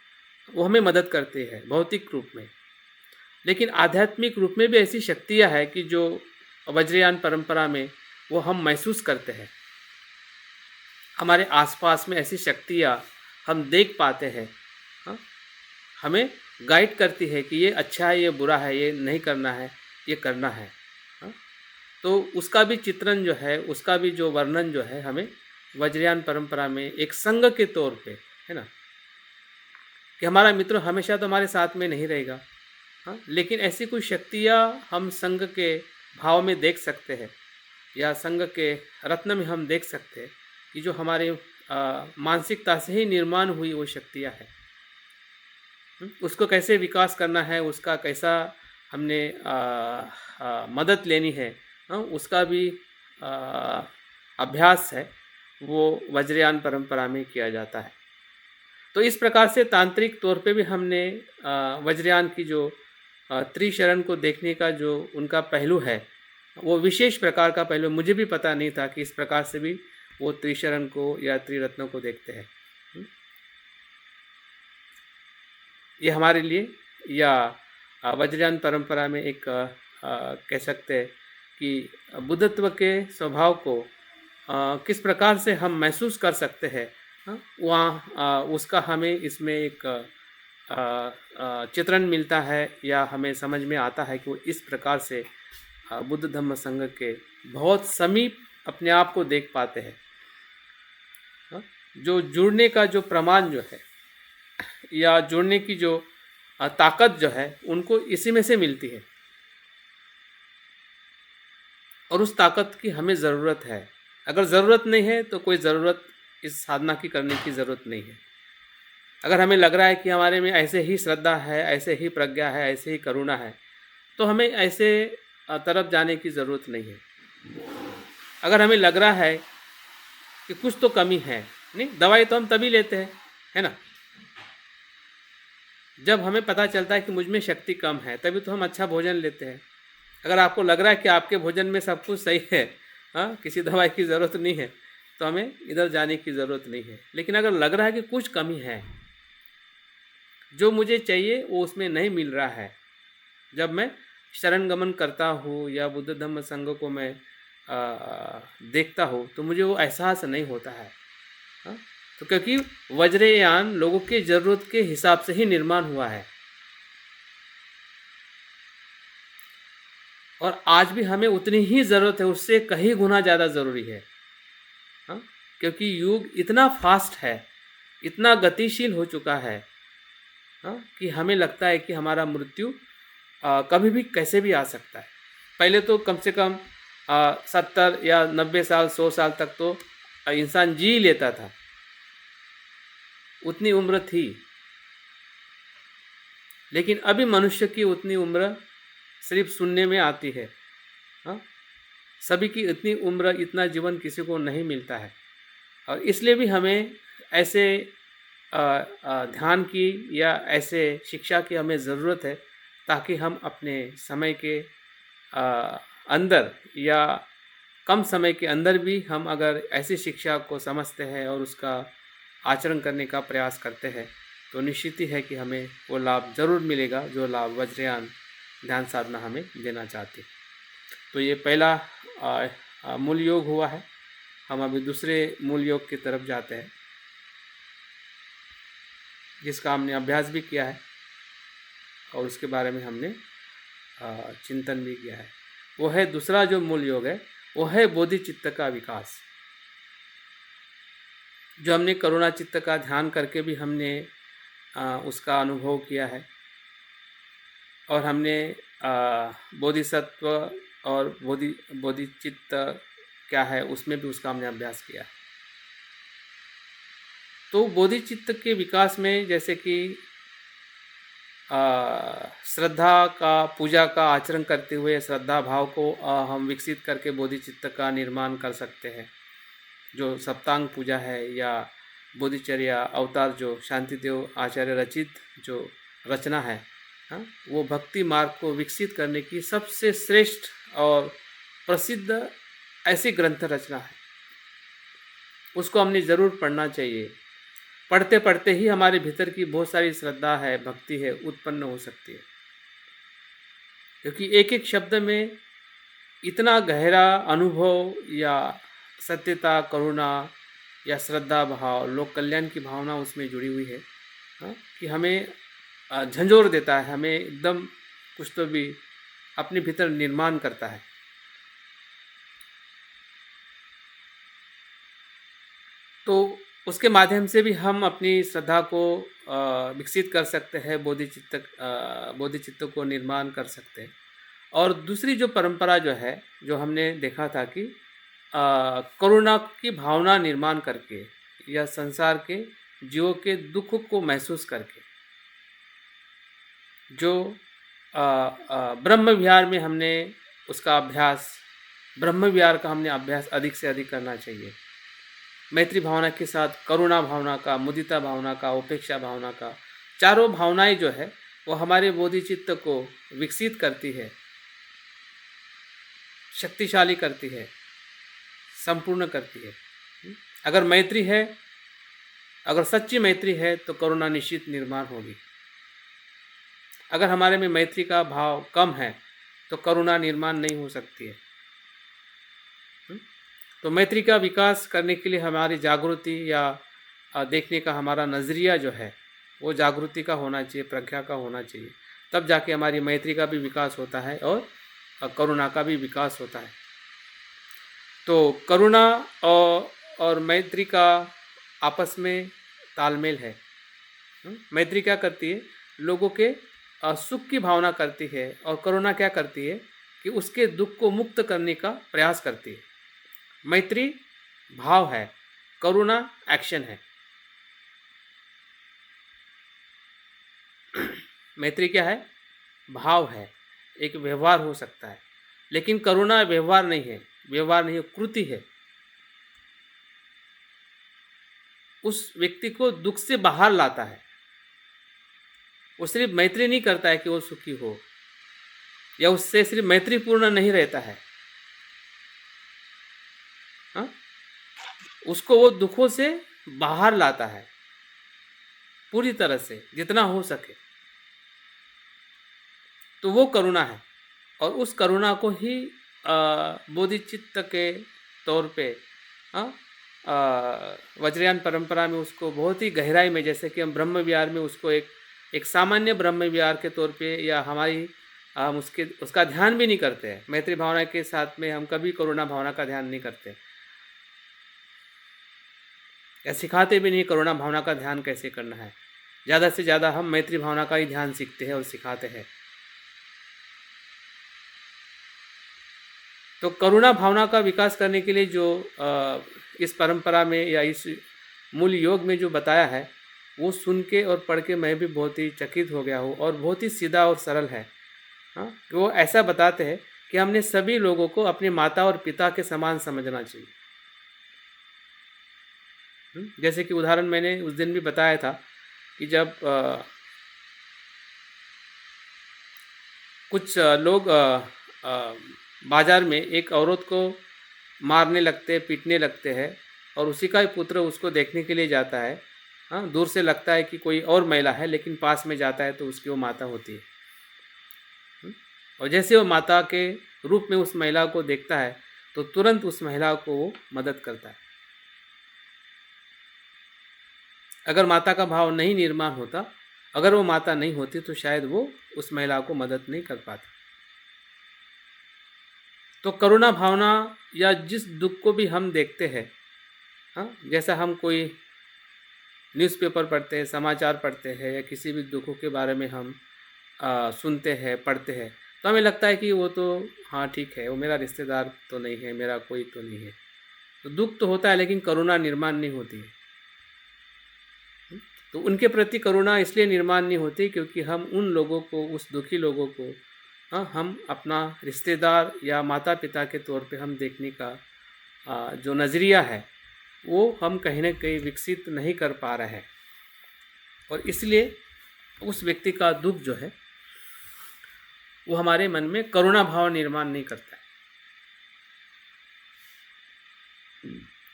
वो हमें मदद करते हैं भौतिक रूप में। लेकिन आध्यात्मिक रूप में भी ऐसी शक्तियाँ हैं कि जो वज्रयान परंपरा में वो हम महसूस करते हैं। हमारे आसपास में ऐसी शक्तियाँ हम देख पाते हैं, हाँ, हमें गाइड करती है कि ये अच्छा है, ये बुरा है, ये नहीं करना है, ये करना है, हाँ। तो उसका भी चित्रण जो है, उसका भी जो वर्णन जो है, हमें वज्रयान परंपरा में एक संघ के तौर पे, है ना, कि हमारा मित्र हमेशा तो हमारे साथ में नहीं रहेगा, हाँ, लेकिन ऐसी कोई शक्तियाँ हम संघ के भाव में देख सकते हैं या संघ के रत्न में हम देख सकते हैं कि जो हमारे मानसिकता से ही निर्माण हुई वो शक्तियाँ हैं। उसको कैसे विकास करना है, उसका कैसा हमने मदद लेनी है, हाँ, उसका भी अभ्यास है वो वज्रयान परंपरा में किया जाता है। तो इस प्रकार से तांत्रिक तौर पे भी हमने वज्रयान की जो त्रिशरण को देखने का जो उनका पहलू है, वो विशेष प्रकार का पहलू, मुझे भी पता नहीं था कि इस प्रकार से भी वो त्रिशरण को या त्रिरत्नों को देखते हैं। ये हमारे लिए या वज्रयान परंपरा में एक कह सकते हैं कि बुद्धत्व के स्वभाव को किस प्रकार से हम महसूस कर सकते हैं, वहाँ उसका हमें इसमें एक चित्रण मिलता है या हमें समझ में आता है कि वो इस प्रकार से बुद्ध धम्म संघ के बहुत समीप अपने आप को देख पाते हैं। जो जुड़ने का जो प्रमाण जो है या जुड़ने की जो ताकत जो है उनको इसी में से मिलती है, और उस ताकत की हमें ज़रूरत है। अगर ज़रूरत नहीं है तो कोई ज़रूरत इस साधना की करने की ज़रूरत नहीं है। अगर हमें लग रहा है कि हमारे में ऐसे ही श्रद्धा है, ऐसे ही प्रज्ञा है, ऐसे ही करुणा है, तो हमें ऐसे तरफ जाने की ज़रूरत नहीं है। अगर हमें लग रहा है कि कुछ तो कमी है, नहीं, दवाई तो हम तभी लेते हैं, है ना, जब हमें पता चलता है कि मुझ में शक्ति कम है, तभी तो हम अच्छा भोजन लेते हैं। अगर आपको लग रहा है कि आपके भोजन में सब कुछ सही है, हाँ, किसी दवाई की ज़रूरत नहीं है, तो हमें इधर जाने की ज़रूरत नहीं है। लेकिन अगर लग रहा है कि कुछ कमी है, जो मुझे चाहिए वो उसमें नहीं मिल रहा है, जब मैं शरण गमन करता हूँ या बुद्ध धम्म संघ को मैं देखता हूँ, तो मुझे वो एहसास नहीं होता है, हाँ? तो क्योंकि वज्रयान लोगों के ज़रूरत के हिसाब से ही निर्माण हुआ है, और आज भी हमें उतनी ही ज़रूरत है, उससे कहीं गुना ज़्यादा ज़रूरी है, हाँ, क्योंकि युग इतना फास्ट है, इतना गतिशील हो चुका है, हाँ, कि हमें लगता है कि हमारा मृत्यु कभी भी कैसे भी आ सकता है। पहले तो कम से कम 70 या 90 साल 100 साल तक तो इंसान जी लेता था, उतनी उम्र थी। लेकिन अभी मनुष्य की उतनी उम्र सिर्फ सुनने में आती है, हाँ, सभी की इतनी उम्र, इतना जीवन किसी को नहीं मिलता है। और इसलिए भी हमें ऐसे ध्यान की या ऐसे शिक्षा की हमें ज़रूरत है, ताकि हम अपने समय के अंदर या कम समय के अंदर भी हम अगर ऐसी शिक्षा को समझते हैं और उसका आचरण करने का प्रयास करते हैं, तो निश्चित ही है कि हमें वो लाभ ज़रूर मिलेगा जो लाभ वज्रयान ध्यान साधना हमें देना चाहती है। तो ये पहला मूल योग हुआ है। हम अभी दूसरे मूल योग की तरफ जाते हैं, जिसका हमने अभ्यास भी किया है और उसके बारे में हमने चिंतन भी किया है। वो है दूसरा जो मूल योग है, वो है बोधिचित्त का विकास, जो हमने करुणा चित्त का ध्यान करके भी हमने उसका अनुभव किया है, और हमने बोधिसत्व और बोधिचित्त क्या है उसमें भी उसका हमने अभ्यास किया। तो बोधिचित्त के विकास में जैसे कि श्रद्धा का पूजा का आचरण करते हुए श्रद्धा भाव को हम विकसित करके बोधिचित्त का निर्माण कर सकते हैं। जो सप्तांग पूजा है या बोधिचर्या अवतार जो शांतिदेव आचार्य रचित जो रचना है, हाँ, वो भक्ति मार्ग को विकसित करने की सबसे श्रेष्ठ और प्रसिद्ध ऐसी ग्रंथ रचना है। उसको हमने ज़रूर पढ़ना चाहिए। पढ़ते पढ़ते ही हमारे भीतर की बहुत सारी श्रद्धा है, भक्ति है, उत्पन्न हो सकती है, क्योंकि एक एक शब्द में इतना गहरा अनुभव या सत्यता, करुणा या श्रद्धा भाव, लोक कल्याण की भावना उसमें जुड़ी हुई है, हाँ, कि हमें झंझोर देता है, हमें एकदम कुछ तो भी अपने भीतर निर्माण करता है। तो उसके माध्यम से भी हम अपनी श्रद्धा को विकसित कर सकते हैं, बोधिचित्त को निर्माण कर सकते हैं। और दूसरी जो परंपरा जो है, जो हमने देखा था कि करुणा की भावना निर्माण करके या संसार के जीवों के दुख को महसूस करके, जो ब्रह्म विहार में हमने उसका अभ्यास, ब्रह्म विहार का हमने अभ्यास अधिक से अधिक करना चाहिए। मैत्री भावना के साथ करुणा भावना का, मुदिता भावना का, उपेक्षा भावना का, चारों भावनाएं जो है वो हमारे बोधिचित्त को विकसित करती है, शक्तिशाली करती है, संपूर्ण करती है। अगर मैत्री है, अगर सच्ची मैत्री है तो करुणा निश्चित निर्माण होगी। अगर हमारे में मैत्री का भाव कम है तो करुणा निर्माण नहीं हो सकती है। तो मैत्री का विकास करने के लिए हमारी जागृति या देखने का हमारा नज़रिया जो है वो जागृति का होना चाहिए, प्रज्ञा का होना चाहिए। तब जाके हमारी मैत्री का भी विकास होता है और करुणा का भी विकास होता है। तो करुणा और मैत्री का आपस में तालमेल है। मैत्री क्या करती है? लोगों के सुख की भावना करती है, और करुणा क्या करती है कि उसके दुख को मुक्त करने का प्रयास करती है। मैत्री भाव है, करुणा एक्शन है। मैत्री क्या है? भाव है, एक व्यवहार हो सकता है, लेकिन करुणा व्यवहार नहीं है, कृति है। उस व्यक्ति को दुख से बाहर लाता है। वो सिर्फ मैत्री नहीं करता है कि वो सुखी हो, या उससे सिर्फ मैत्रीपूर्ण नहीं रहता है, हाँ? उसको वो दुखों से बाहर लाता है पूरी तरह से, जितना हो सके। तो वो करुणा है, और उस करुणा को ही बोधिचित्त के तौर पे वज्रयान परंपरा में उसको बहुत ही गहराई में, जैसे कि हम ब्रह्म विहार में उसको एक सामान्य ब्रह्म विहार के तौर पे, या हम उसका ध्यान भी नहीं करते हैं। मैत्री भावना के साथ में हम कभी करुणा भावना का ध्यान नहीं करते, या सिखाते भी नहीं करुणा भावना का ध्यान कैसे करना है। ज़्यादा से ज़्यादा हम मैत्री भावना का ही ध्यान सीखते हैं और सिखाते हैं। तो करुणा भावना का विकास करने के लिए जो इस परंपरा में या इस मूल योग में जो बताया है, वो सुन के और पढ़ के मैं भी बहुत ही चकित हो गया हूँ, और बहुत ही सीधा और सरल है। हाँ, वो ऐसा बताते हैं कि हमने सभी लोगों को अपने माता और पिता के समान समझना चाहिए। जैसे कि उदाहरण मैंने उस दिन भी बताया था कि जब कुछ लोग बाजार में एक औरत को मारने लगते हैं, पीटने लगते हैं, और उसी का ही पुत्र उसको देखने के लिए जाता है। हाँ, दूर से लगता है कि कोई और महिला है, लेकिन पास में जाता है तो उसकी वो माता होती है। और जैसे वो माता के रूप में उस महिला को देखता है तो तुरंत उस महिला को वो मदद करता है। अगर माता का भाव नहीं निर्माण होता, अगर वो माता नहीं होती, तो शायद वो उस महिला को मदद नहीं कर पाता। तो करुणा भावना, या जिस दुख को भी हम देखते हैं, हाँ, जैसा हम कोई न्यूज़पेपर पढ़ते हैं, समाचार पढ़ते हैं, या किसी भी दुखों के बारे में हम सुनते हैं, पढ़ते हैं, तो हमें लगता है कि वो तो हाँ ठीक है, वो मेरा रिश्तेदार तो नहीं है, मेरा कोई तो नहीं है। तो दुख तो होता है, लेकिन करुणा निर्माण नहीं होती है। तो उनके प्रति करुणा इसलिए निर्माण नहीं होती क्योंकि हम उन लोगों को, उस दुखी लोगों को हम अपना रिश्तेदार या माता पिता के तौर पे हम देखने का जो नज़रिया है वो हम कहीं ना कहीं विकसित नहीं कर पा रहे हैं, और इसलिए उस व्यक्ति का दुख जो है वो हमारे मन में करुणा भाव निर्माण नहीं करता है।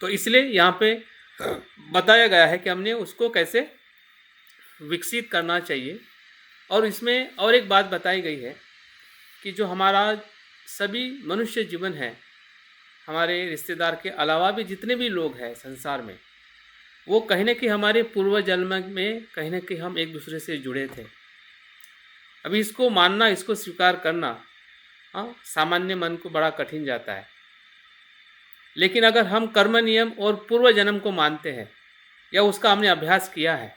तो इसलिए यहाँ पे बताया गया है कि हमने उसको कैसे विकसित करना चाहिए। और इसमें और एक बात बताई गई है कि जो हमारा सभी मनुष्य जीवन है, हमारे रिश्तेदार के अलावा भी जितने भी लोग हैं संसार में, वो कहीं ना कहीं हमारे पूर्व जन्म में कहीं ना कहीं हम एक दूसरे से जुड़े थे। अभी इसको मानना, इसको स्वीकार करना सामान्य मन को बड़ा कठिन जाता है। लेकिन अगर हम कर्म नियम और पूर्व जन्म को मानते हैं, या उसका हमने अभ्यास किया है,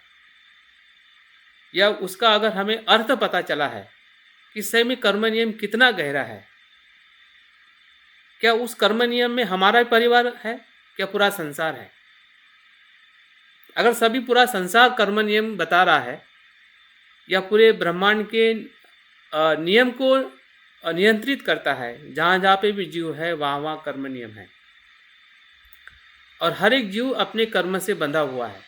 या उसका अगर हमें अर्थ पता चला है कि सही में कर्म नियम कितना गहरा है, क्या उस कर्म नियम में हमारा परिवार है, क्या पूरा संसार है? अगर सभी पूरा संसार कर्म नियम बता रहा है, या पूरे ब्रह्मांड के नियम को नियंत्रित करता है, जहाँ जहाँ पे भी जीव है वहाँ वहाँ कर्म नियम है, और हर एक जीव अपने कर्म से बंधा हुआ है।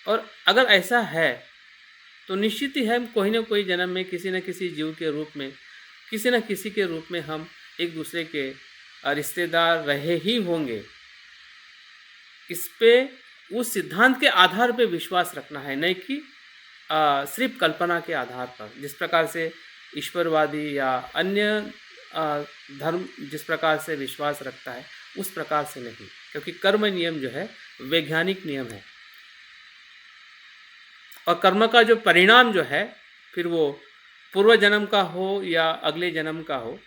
और अगर ऐसा है तो निश्चित ही हम कोई ना कोई जन्म में किसी न किसी जीव के रूप में, किसी न किसी के रूप में हम एक दूसरे के रिश्तेदार रहे ही होंगे। इस पे, उस सिद्धांत के आधार पे विश्वास रखना है, नहीं कि सिर्फ कल्पना के आधार पर। जिस प्रकार से ईश्वरवादी या अन्य धर्म जिस प्रकार से विश्वास रखता है उस प्रकार से नहीं, क्योंकि कर्म नियम जो है वैज्ञानिक नियम है, और कर्म का जो परिणाम जो है फिर वो पूर्व जन्म का हो या अगले जन्म का हो,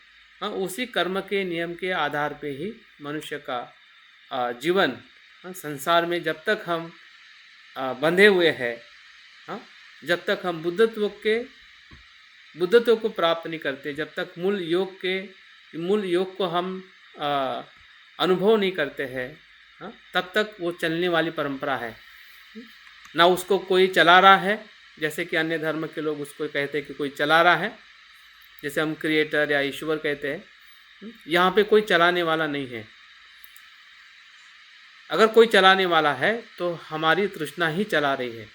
उसी कर्म के नियम के आधार पे ही मनुष्य का जीवन संसार में जब तक हम बंधे हुए हैं, जब तक हम बुद्धत्व को प्राप्त नहीं करते, जब तक मूल योग को हम अनुभव नहीं करते हैं, तब तक वो चलने वाली परंपरा है। ना उसको कोई चला रहा है, जैसे कि अन्य धर्म के लोग उसको कहते हैं कि कोई चला रहा है, जैसे हम क्रिएटर या ईश्वर कहते हैं। यहाँ पे कोई चलाने वाला नहीं है। अगर कोई चलाने वाला है तो हमारी तृष्णा ही चला रही है।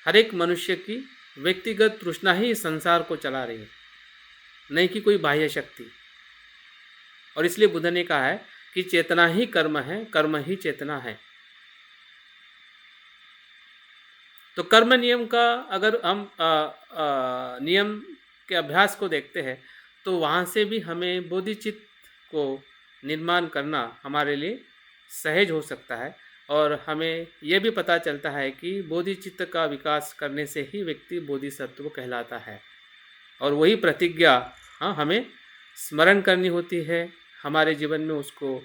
हर एक मनुष्य की व्यक्तिगत तृष्णा ही संसार को चला रही है, नहीं कि कोई बाह्य शक्ति। और इसलिए बुद्ध ने कहा है कि चेतना ही कर्म है, कर्म ही चेतना है। तो कर्म नियम का अगर हम नियम के अभ्यास को देखते हैं तो वहाँ से भी हमें बोधिचित्त को निर्माण करना हमारे लिए सहज हो सकता है, और हमें यह भी पता चलता है कि बोधिचित्त का विकास करने से ही व्यक्ति बोधिसत्व कहलाता है। और वही प्रतिज्ञा हमें स्मरण करनी होती है, हमारे जीवन में उसको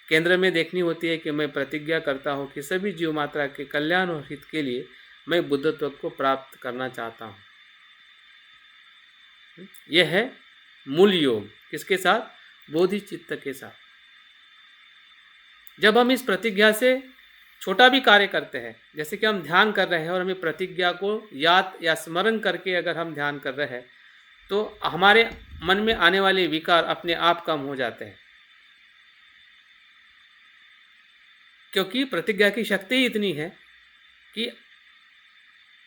केंद्र में देखनी होती है कि मैं प्रतिज्ञा करता हूँ कि सभी जीव मात्रा के कल्याण और हित के लिए मैं बुद्धत्व को प्राप्त करना चाहता हूँ। यह है मूल योग। किसके साथ? बोधिचित्त के साथ। जब हम इस प्रतिज्ञा से छोटा भी कार्य करते हैं, जैसे कि हम ध्यान कर रहे हैं और हमें प्रतिज्ञा को याद या स्मरण करके अगर हम ध्यान कर रहे हैं, तो हमारे मन में आने वाले विकार अपने आप कम हो जाते हैं, क्योंकि प्रतिज्ञा की शक्ति ही इतनी है कि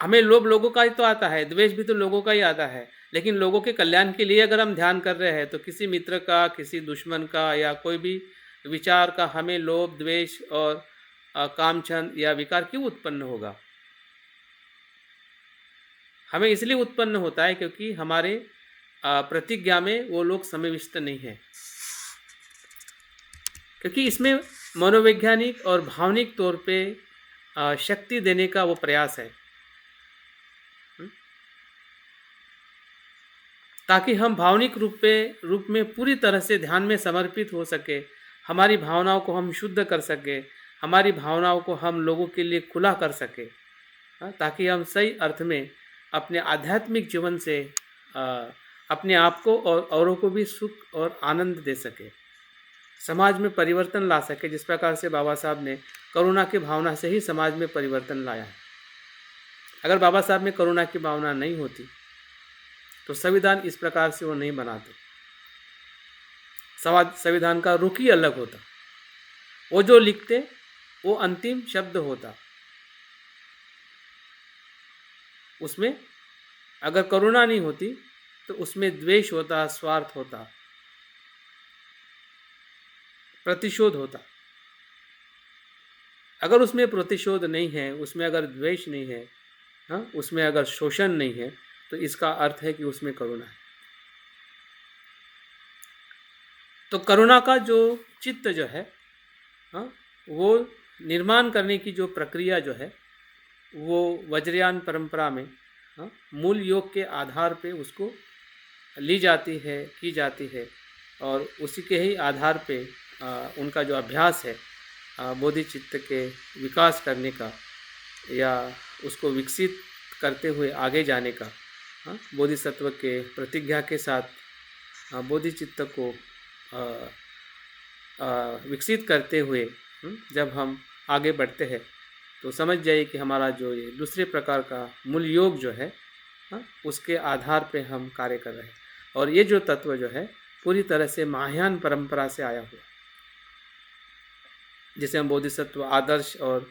हमें लोभ लोगों का ही तो आता है, द्वेष भी तो लोगों का ही आता है, लेकिन लोगों के कल्याण के लिए अगर हम ध्यान कर रहे हैं तो किसी मित्र का, किसी दुश्मन का या कोई भी विचार का हमें लोभ, द्वेष और कामछंद या विकार क्यों उत्पन्न होगा? हमें इसलिए उत्पन्न होता है क्योंकि हमारे प्रतिज्ञा में वो लोग समाविष्ट नहीं है, क्योंकि इसमें मनोवैज्ञानिक और भावनिक तौर पे शक्ति देने का वो प्रयास है, ताकि हम भावनिक रूप में पूरी तरह से ध्यान में समर्पित हो सके, हमारी भावनाओं को हम शुद्ध कर सके, हमारी भावनाओं को हम लोगों के लिए खुला कर सके, ताकि हम सही अर्थ में अपने आध्यात्मिक जीवन से अपने आप को और औरों को भी सुख और आनंद दे सके, समाज में परिवर्तन ला सके। जिस प्रकार से बाबा साहब ने करुणा की भावना से ही समाज में परिवर्तन लाया है। अगर बाबा साहब में करुणा की भावना नहीं होती तो संविधान इस प्रकार से वो नहीं बनाते। संविधान का रुख ही अलग होता। वो जो लिखते वो अंतिम शब्द होता। उसमें अगर करुणा नहीं होती तो उसमें द्वेष होता, स्वार्थ होता, प्रतिशोध होता। अगर उसमें प्रतिशोध नहीं है, उसमें अगर द्वेष नहीं है, हाँ, उसमें अगर शोषण नहीं है, तो इसका अर्थ है कि उसमें करुणा है। तो करुणा का जो चित्त जो है, हाँ, वो निर्माण करने की जो प्रक्रिया जो है वो वज्रयान परंपरा में, हाँ, मूल योग के आधार पे उसको ली जाती है, की जाती है, और उसी के ही आधार पे उनका जो अभ्यास है बोधि चित्त के विकास करने का या उसको विकसित करते हुए आगे जाने का, हाँ, बोधिसत्व के प्रतिज्ञा के साथ बोधि चित्त को विकसित करते हुए जब हम आगे बढ़ते हैं तो समझ जाइए कि हमारा जो ये दूसरे प्रकार का मूल योग जो है, हाँ, उसके आधार पे हम कार्य कर रहे हैं। और ये जो तत्व जो है पूरी तरह से महायान परंपरा से आया हुआ, जिसे हम बोधिसत्व आदर्श और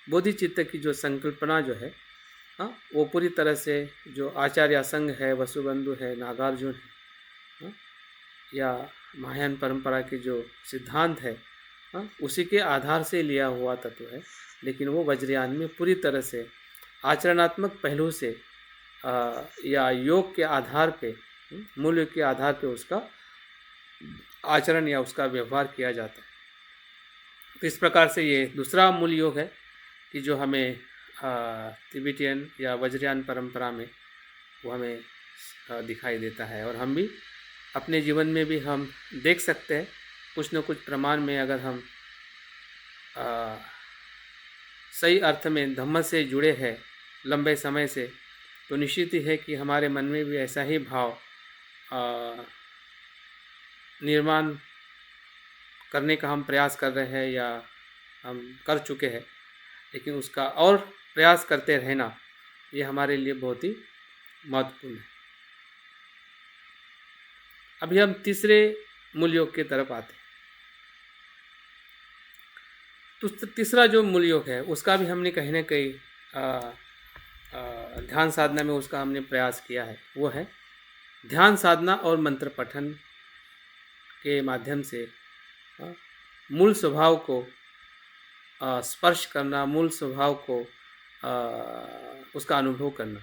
बोधिचित्त की जो संकल्पना जो है, हाँ, वो पूरी तरह से जो आचार्य संघ है, वसुबंधु है, नागार्जुन है, हाँ, या महायान परंपरा के जो सिद्धांत है, हाँ, उसी के आधार से लिया हुआ तत्व है। लेकिन वो वज्रयान में पूरी तरह से आचरणात्मक पहलू से या योग के आधार पे, मूल्य के आधार पे उसका आचरण या उसका व्यवहार किया जाता है। तो इस प्रकार से ये दूसरा मूल योग है कि जो हमें तिब्बतियन या वज्रयान परंपरा में वो हमें दिखाई देता है। और हम भी अपने जीवन में भी हम देख सकते हैं कुछ न कुछ प्रमाण में, अगर हम सही अर्थ में धम्म से जुड़े हैं लंबे समय से, तो निश्चित ही है कि हमारे मन में भी ऐसा ही भाव निर्माण करने का हम प्रयास कर रहे हैं या हम कर चुके हैं। लेकिन उसका और प्रयास करते रहना ये हमारे लिए बहुत ही महत्वपूर्ण है। अभी हम तीसरे मूल योग की तरफ आते हैं। तो तीसरा जो मूल योग है उसका भी हमने कहीं ना कहीं ध्यान साधना में उसका हमने प्रयास किया है। वो है ध्यान साधना और मंत्र पठन के माध्यम से मूल स्वभाव को स्पर्श करना, मूल स्वभाव को उसका अनुभव करना।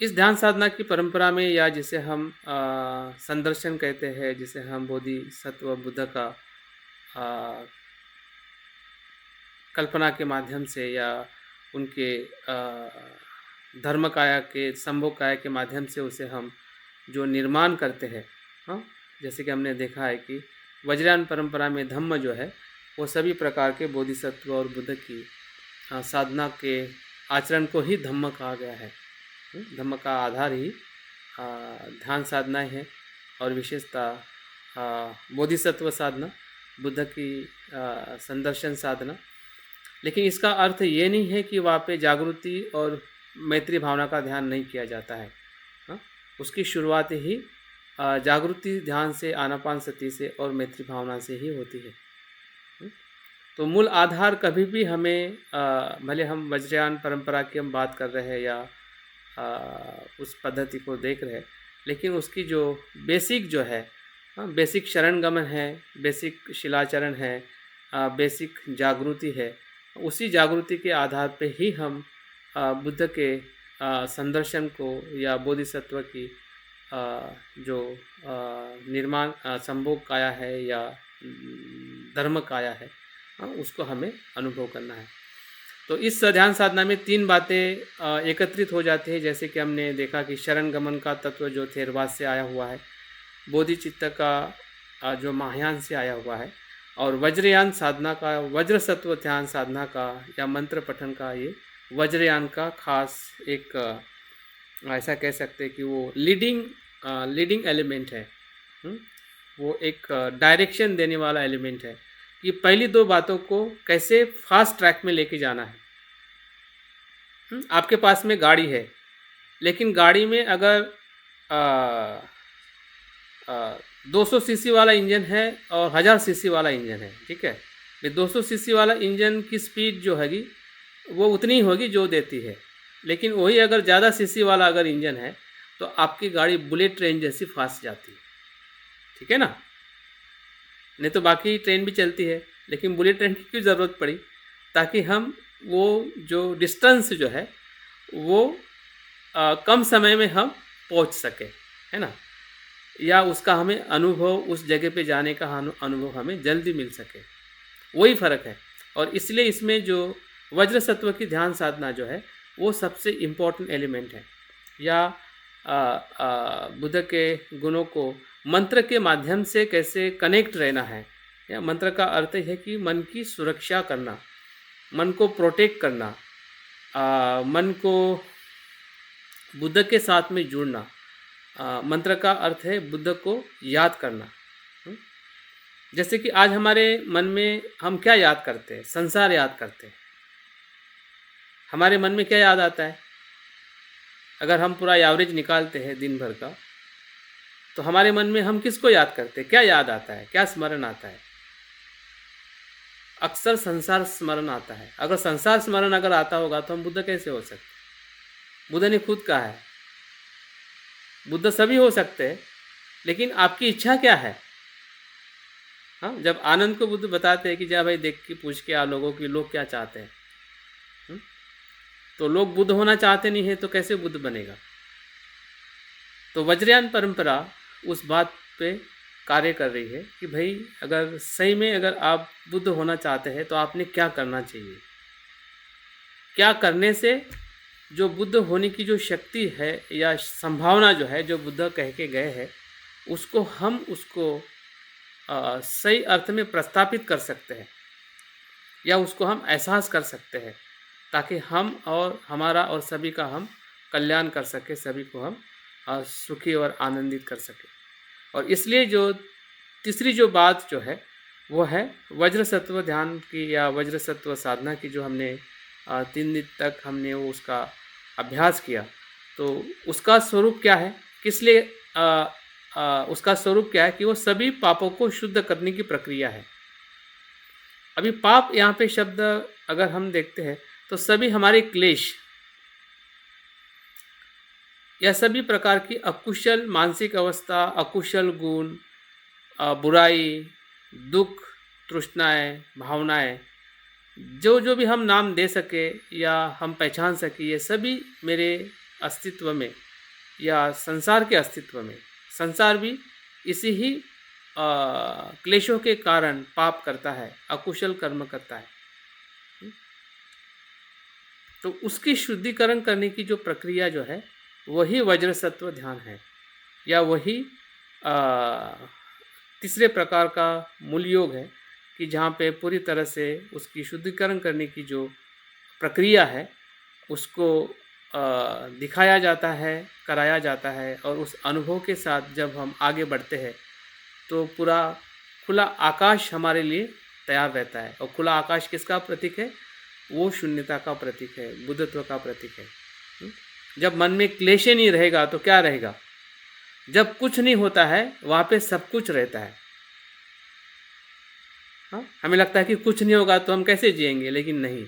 इस ध्यान साधना की परंपरा में, या जिसे हम संदर्शन कहते हैं, जिसे हम बोधिसत्व बुद्ध का कल्पना के माध्यम से या उनके धर्म काया के संभोग काया के माध्यम से उसे हम जो निर्माण करते हैं, हाँ, जैसे कि हमने देखा है कि वज्रयान परंपरा में धम्म जो है वो सभी प्रकार के बोधिसत्व और बुद्ध की साधना के आचरण को ही धम्म कहा गया है। धम्म का आधार ही ध्यान साधना है और विशेषतः बोधिसत्व साधना, बुद्ध की संदर्शन साधना। लेकिन इसका अर्थ ये नहीं है कि वहाँ पे जागृति और मैत्री भावना का ध्यान नहीं किया जाता है। उसकी शुरुआत ही जागृति ध्यान से, आनापान सती से और मैत्री भावना से ही होती है। तो मूल आधार कभी भी हमें भले हम वज्रयान परंपरा की हम बात कर रहे हैं या उस पद्धति को देख रहे हैं, लेकिन उसकी जो बेसिक जो है, बेसिक शरण गमन है, बेसिक शिलाचरण है, बेसिक जागृति है, उसी जागृति के आधार पे ही हम बुद्ध के संदर्शन को या बोधिसत्व की जो निर्माण संभोग काया है या धर्म काया है, उसको हमें अनुभव करना है। तो इस ध्यान साधना में तीन बातें एकत्रित हो जाती है। जैसे कि हमने देखा कि शरण गमन का तत्व जो थेरवाद से आया हुआ है, बोधिचित्त का जो महायान से आया हुआ है, और वज्रयान साधना का, वज्रसत्व ध्यान साधना का या मंत्र पठन का ये वज्रयान का खास एक ऐसा कह सकते हैं कि वो लीडिंग एलिमेंट है। वो एक डायरेक्शन देने वाला एलिमेंट है कि पहली दो बातों को कैसे फास्ट ट्रैक में लेके जाना है। आपके पास में गाड़ी है, लेकिन गाड़ी में अगर 200 सीसी वाला इंजन है और 1000 सीसी वाला इंजन है, ठीक है। ये 200 सीसी वाला इंजन की स्पीड जो हैगी वो उतनी ही होगी जो देती है, लेकिन वही अगर ज़्यादा सीसी वाला अगर इंजन है तो आपकी गाड़ी बुलेट ट्रेन जैसी फास्ट जाती है, ठीक है ना। नहीं तो बाकी ट्रेन भी चलती है, लेकिन बुलेट ट्रेन की क्यों ज़रूरत पड़ी? ताकि हम वो जो डिस्टेंस जो है वो कम समय में हम पहुंच सके, है ना, या उसका हमें अनुभव, उस जगह पे जाने का अनुभव हमें जल्दी मिल सके, वही फ़र्क है। और इसलिए इसमें जो वज्र सत्व की ध्यान साधना जो है वो सबसे इम्पोर्टेंट एलिमेंट है। या बुद्ध के गुणों को मंत्र के माध्यम से कैसे कनेक्ट रहना है। या मंत्र का अर्थ है कि मन की सुरक्षा करना, मन को प्रोटेक्ट करना, मन को बुद्ध के साथ में जुड़ना। मंत्र का अर्थ है बुद्ध को याद करना। जैसे कि आज हमारे मन में हम क्या याद करते हैं? संसार याद करते हैं। हमारे मन में क्या याद आता है? अगर हम पूरा एवरेज निकालते हैं दिन भर का, तो हमारे मन में हम किसको याद करते हैं? क्या याद आता है? क्या स्मरण आता है? अक्सर संसार स्मरण आता है। अगर संसार स्मरण अगर आता होगा तो हम बुद्ध कैसे हो सकते? बुद्ध ने खुद कहा है, बुद्ध सभी हो सकते हैं, लेकिन आपकी इच्छा क्या है? हाँ, जब आनंद को बुद्ध बताते हैं कि जा भाई देख के पूछ के आ लोगों की लोग क्या चाहते हैं, तो लोग बुद्ध होना चाहते नहीं है तो कैसे बुद्ध बनेगा? तो वज्रयान परंपरा उस बात पे कार्य कर रही है कि भाई अगर सही में अगर आप बुद्ध होना चाहते हैं तो आपने क्या करना चाहिए, क्या करने से जो बुद्ध होने की जो शक्ति है या संभावना जो है, जो बुद्ध कह के गए हैं, उसको हम उसको सही अर्थ में प्रस्थापित कर सकते हैं, या उसको हम एहसास कर सकते हैं, ताकि हम और हमारा और सभी का हम कल्याण कर सके, सभी को हम सुखी और आनंदित कर सके। और इसलिए जो तीसरी जो बात जो है वो है वज्र सत्व ध्यान की या वज्र सत्व साधना की, जो हमने 3 दिन तक हमने वो उसका अभ्यास किया। तो उसका स्वरूप क्या है, किस लिए उसका स्वरूप क्या है कि वो सभी पापों को शुद्ध करने की प्रक्रिया है। अभी पाप यहाँ पे शब्द अगर हम देखते हैं तो सभी हमारे क्लेश या सभी प्रकार की अकुशल मानसिक अवस्था, अकुशल गुण, बुराई, दुख, तृष्णाएं, भावनाएं, जो जो भी हम नाम दे सके या हम पहचान सके, ये सभी मेरे अस्तित्व में या संसार के अस्तित्व में, संसार भी इसी ही क्लेशों के कारण पाप करता है, अकुशल कर्म करता है। तो उसकी शुद्धिकरण करने की जो प्रक्रिया जो है वही वज्र सत्व ध्यान है, या वही तीसरे प्रकार का मूल योग है कि जहाँ पे पूरी तरह से उसकी शुद्धिकरण करने की जो प्रक्रिया है उसको दिखाया जाता है, कराया जाता है। और उस अनुभव के साथ जब हम आगे बढ़ते हैं तो पूरा खुला आकाश हमारे लिए तैयार रहता है। और खुला आकाश किसका प्रतीक है? वो शून्यता का प्रतीक है, बुद्धत्व का प्रतीक है। जब मन में क्लेश नहीं रहेगा तो क्या रहेगा? जब कुछ नहीं होता है वहाँ पे सब कुछ रहता है। हाँ, हमें लगता है कि कुछ नहीं होगा तो हम कैसे जिएंगे, लेकिन नहीं,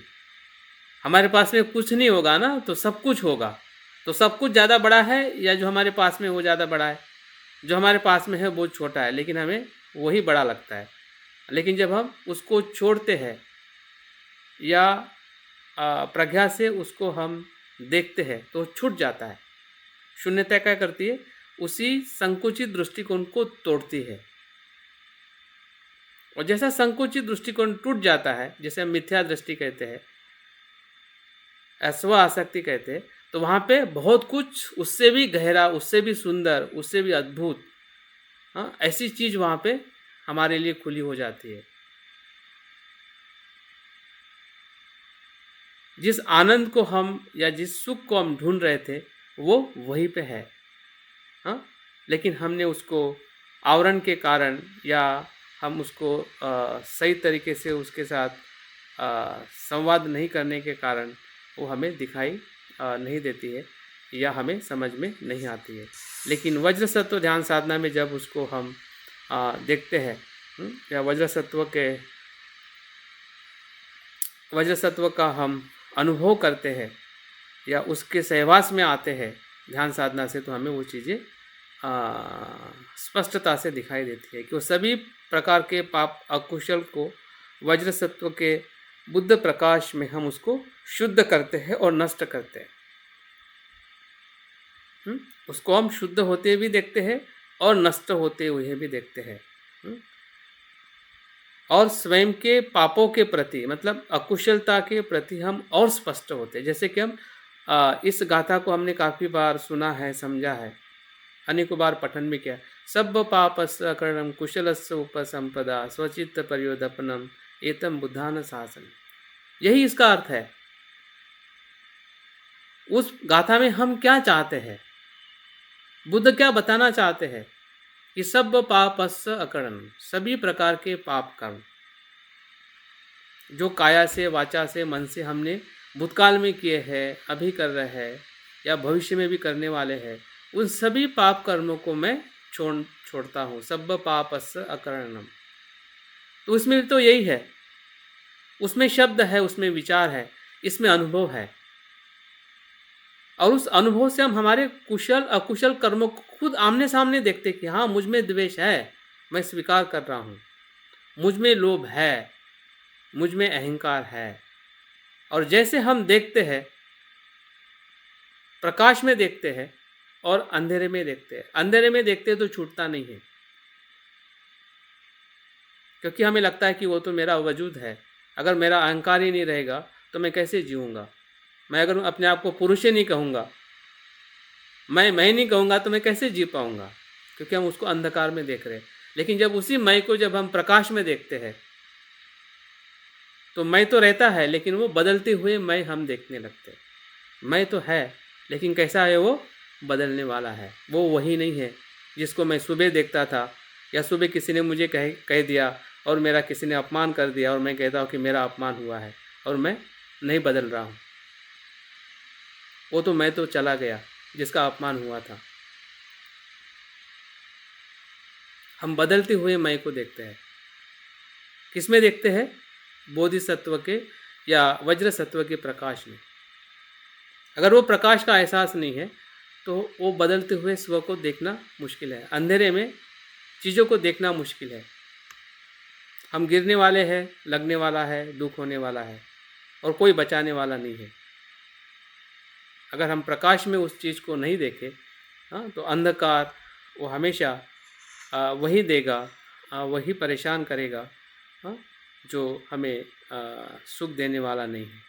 हमारे पास में कुछ नहीं होगा ना तो सब कुछ होगा। तो सब कुछ ज़्यादा बड़ा है या जो हमारे पास में वो ज़्यादा बड़ा है? जो हमारे पास में है वो छोटा है, लेकिन हमें वही बड़ा लगता है। लेकिन जब हम उसको छोड़ते हैं या प्रज्ञा से उसको हम देखते हैं तो छूट जाता है। शून्यता क्या करती है? उसी संकुचित दृष्टिकोण को तोड़ती है। और जैसा संकुचित दृष्टिकोण टूट जाता है, जैसे हम मिथ्या दृष्टि कहते हैं, स्व आसक्ति कहते हैं, तो वहाँ पे बहुत कुछ उससे भी गहरा, उससे भी सुंदर, उससे भी अद्भुत, हाँ, ऐसी चीज़ वहाँ पे हमारे लिए खुली हो जाती है। जिस आनंद को हम या जिस सुख को हम ढूंढ रहे थे वो वहीं पे है, हाँ, लेकिन हमने उसको आवरण के कारण या हम उसको सही तरीके से उसके साथ संवाद नहीं करने के कारण वो हमें दिखाई नहीं देती है या हमें समझ में नहीं आती है। लेकिन वज्र सत्व ध्यान साधना में जब उसको हम देखते हैं या वज्र सत्व का हम अनुभव करते हैं या उसके सहवास में आते हैं ध्यान साधना से, तो हमें वो चीज़ें स्पष्टता से दिखाई देती है कि वो सभी प्रकार के पाप अकुशल को वज्र सत्व के बुद्ध प्रकाश में हम उसको शुद्ध करते हैं और नष्ट करते हैं। उसको हम शुद्ध होते भी देखते हैं और नष्ट होते हुए भी देखते हैं। और स्वयं के पापों के प्रति मतलब अकुशलता के प्रति हम और स्पष्ट होते हैं। जैसे कि हम इस गाथा को हमने काफ़ी बार सुना है, समझा है, अनेकों बार पठन भी किया। सब पापस्य अकरणम कुशलस्य उपसंपदा स्वचित्त पर्योदपनम एतम बुद्धान शासन। यही इसका अर्थ है। उस गाथा में हम क्या चाहते हैं, बुद्ध क्या बताना चाहते हैं कि सब पापस्य अकरणम, सभी प्रकार के पाप कर्म जो काया से, वाचा से, मन से हमने भूतकाल में किए हैं, अभी कर रहे हैं या भविष्य में भी करने वाले हैं, उन सभी पाप कर्मों को मैं छोड़ता हूँ। सब पापस्य अकरणम, तो उसमें तो यही है, उसमें शब्द है, उसमें विचार है, इसमें अनुभव है। और उस अनुभव से हम हमारे कुशल अकुशल कर्मों को खुद आमने सामने देखते कि हाँ, मुझ में द्वेष है, मैं स्वीकार कर रहा हूँ, मुझ में लोभ है, मुझ में अहंकार है। और जैसे हम देखते हैं, प्रकाश में देखते हैं और अंधेरे में देखते हैं। अंधेरे में देखते हैं तो छूटता नहीं है, क्योंकि हमें लगता है कि वो तो मेरा वजूद है। अगर मेरा अहंकार ही नहीं रहेगा तो मैं कैसे जीऊँगा। मैं अगर अपने आप को पुरुष ही नहीं कहूँगा, मैं नहीं कहूँगा, तो मैं कैसे जी पाऊँगा, क्योंकि हम उसको अंधकार में देख रहे हैं। लेकिन जब उसी मैं को जब हम प्रकाश में देखते हैं, तो मैं तो रहता है, लेकिन वो बदलते हुए मैं हम देखने लगते हैं। मैं तो है, लेकिन कैसा है, वो बदलने वाला है। वो वही नहीं है जिसको मैं सुबह देखता था, या सुबह किसी ने मुझे कह दिया और मेरा किसी ने अपमान कर दिया और मैं कहता हूँ कि मेरा अपमान हुआ है और मैं नहीं बदल रहा हूँ। वो तो मैं तो चला गया जिसका अपमान हुआ था। हम बदलते हुए मैं को देखते हैं। किस में देखते हैं? बोधिसत्व के या वज्र सत्व के प्रकाश में। अगर वो प्रकाश का एहसास नहीं है तो वो बदलते हुए स्व को देखना मुश्किल है। अंधेरे में चीज़ों को देखना मुश्किल है। हम गिरने वाले हैं, लगने वाला है, दुख होने वाला है और कोई बचाने वाला नहीं है। अगर हम प्रकाश में उस चीज़ को नहीं देखें, तो अंधकार वो हमेशा वही देगा, वही परेशान करेगा, जो हमें सुख देने वाला नहीं है।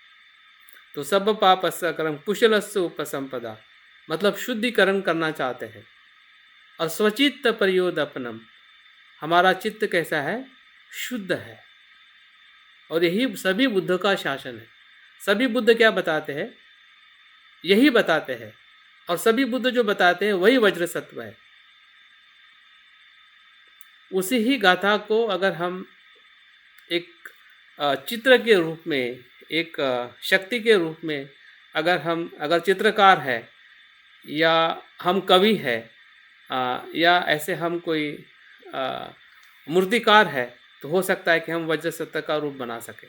तो सब पापस्य कर्म कुशलस्य उपसंपदा, मतलब शुद्धिकरण करना चाहते हैं। और स्वचित्त पर्योदपनम, हमारा चित्त कैसा है? शुद्ध है। और यही सभी बुद्ध का शासन है। सभी बुद्ध क्या बताते हैं? यही बताते हैं। और सभी बुद्ध जो बताते हैं वही वज्र सत्व है। उसी ही गाथा को अगर हम एक चित्र के रूप में, एक शक्ति के रूप में, अगर चित्रकार है या हम कवि है या ऐसे हम कोई मूर्तिकार है, तो हो सकता है कि हम वज्र सत्व का रूप बना सके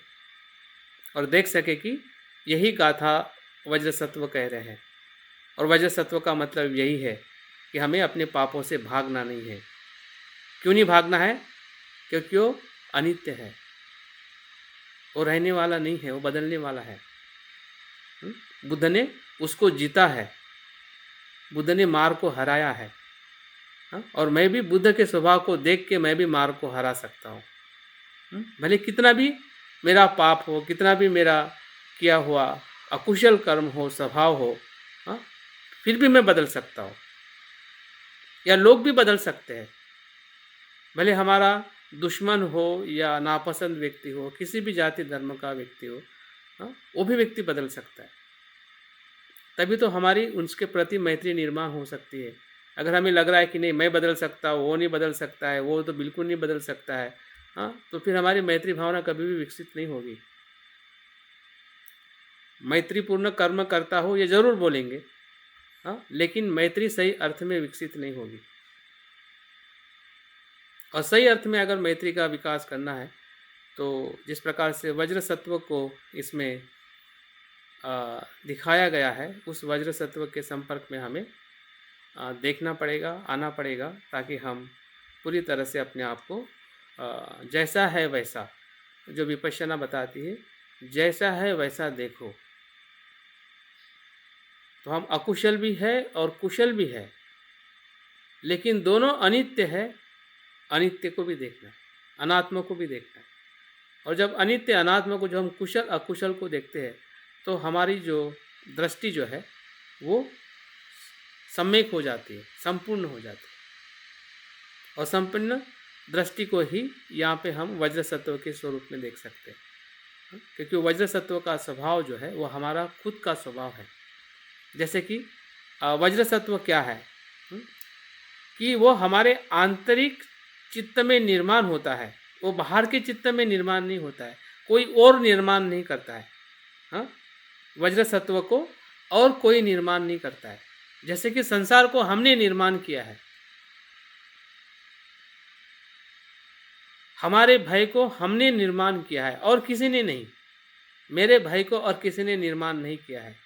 और देख सके कि यही गाथा वज्र सत्व कह रहे हैं। और वज्र सत्व का मतलब यही है कि हमें अपने पापों से भागना नहीं है। क्यों नहीं भागना है? क्योंकि वो अनित्य है, वो रहने वाला नहीं है, वो बदलने वाला है। बुद्ध ने उसको जीता है, बुद्ध ने मार को हराया है। और मैं भी बुद्ध के स्वभाव को देख के मैं भी मार को हरा सकता हूँ। भले कितना भी मेरा पाप हो, कितना भी मेरा किया हुआ अकुशल कर्म हो, स्वभाव हो, फिर भी मैं बदल सकता हूँ, या लोग भी बदल सकते हैं। भले हमारा दुश्मन हो या नापसंद व्यक्ति हो, किसी भी जाति धर्म का व्यक्ति हो, वो भी व्यक्ति बदल सकता है। तभी तो हमारी उसके प्रति मैत्री निर्माण हो सकती है। अगर हमें लग रहा है कि नहीं मैं बदल सकता हूँ, वो नहीं बदल सकता है, वो तो बिल्कुल नहीं बदल सकता है, हाँ, तो फिर हमारी मैत्री भावना कभी भी विकसित नहीं होगी। मैत्रीपूर्ण कर्म करता हूँ ये जरूर बोलेंगे, हाँ, लेकिन मैत्री सही अर्थ में विकसित नहीं होगी। और सही अर्थ में अगर मैत्री का विकास करना है तो जिस प्रकार से वज्र सत्व को इसमें दिखाया गया है, उस वज्र सत्व के संपर्क में हमें देखना पड़ेगा, आना पड़ेगा, ताकि हम पूरी तरह से अपने आप को जैसा है वैसा, जो विपश्यना बताती है, जैसा है वैसा देखो। तो हम अकुशल भी है और कुशल भी है, लेकिन दोनों अनित्य है। अनित्य को भी देखना है, अनात्म को भी देखना है। और जब अनित्य अनात्म को, जो हम कुशल अकुशल को देखते हैं, तो हमारी जो दृष्टि जो है वो सम्यक हो जाती है, संपूर्ण हो जाती है। और संपूर्ण दृष्टि को ही यहाँ पे हम वज्र सत्व के स्वरूप में देख सकते हैं, क्योंकि वज्र सत्व का स्वभाव जो है वो हमारा खुद का स्वभाव है। जैसे कि वज्र सत्व क्या है, कि वो हमारे आंतरिक चित्त में निर्माण होता है, वो बाहर के चित्त में निर्माण नहीं होता है, कोई और निर्माण नहीं करता है। हाँ, वज्र सत्व को और कोई निर्माण नहीं करता है। जैसे कि संसार को हमने निर्माण किया है, हमारे भय को हमने निर्माण किया है और किसी ने नहीं। मेरे भय को और किसी ने निर्माण नहीं किया है।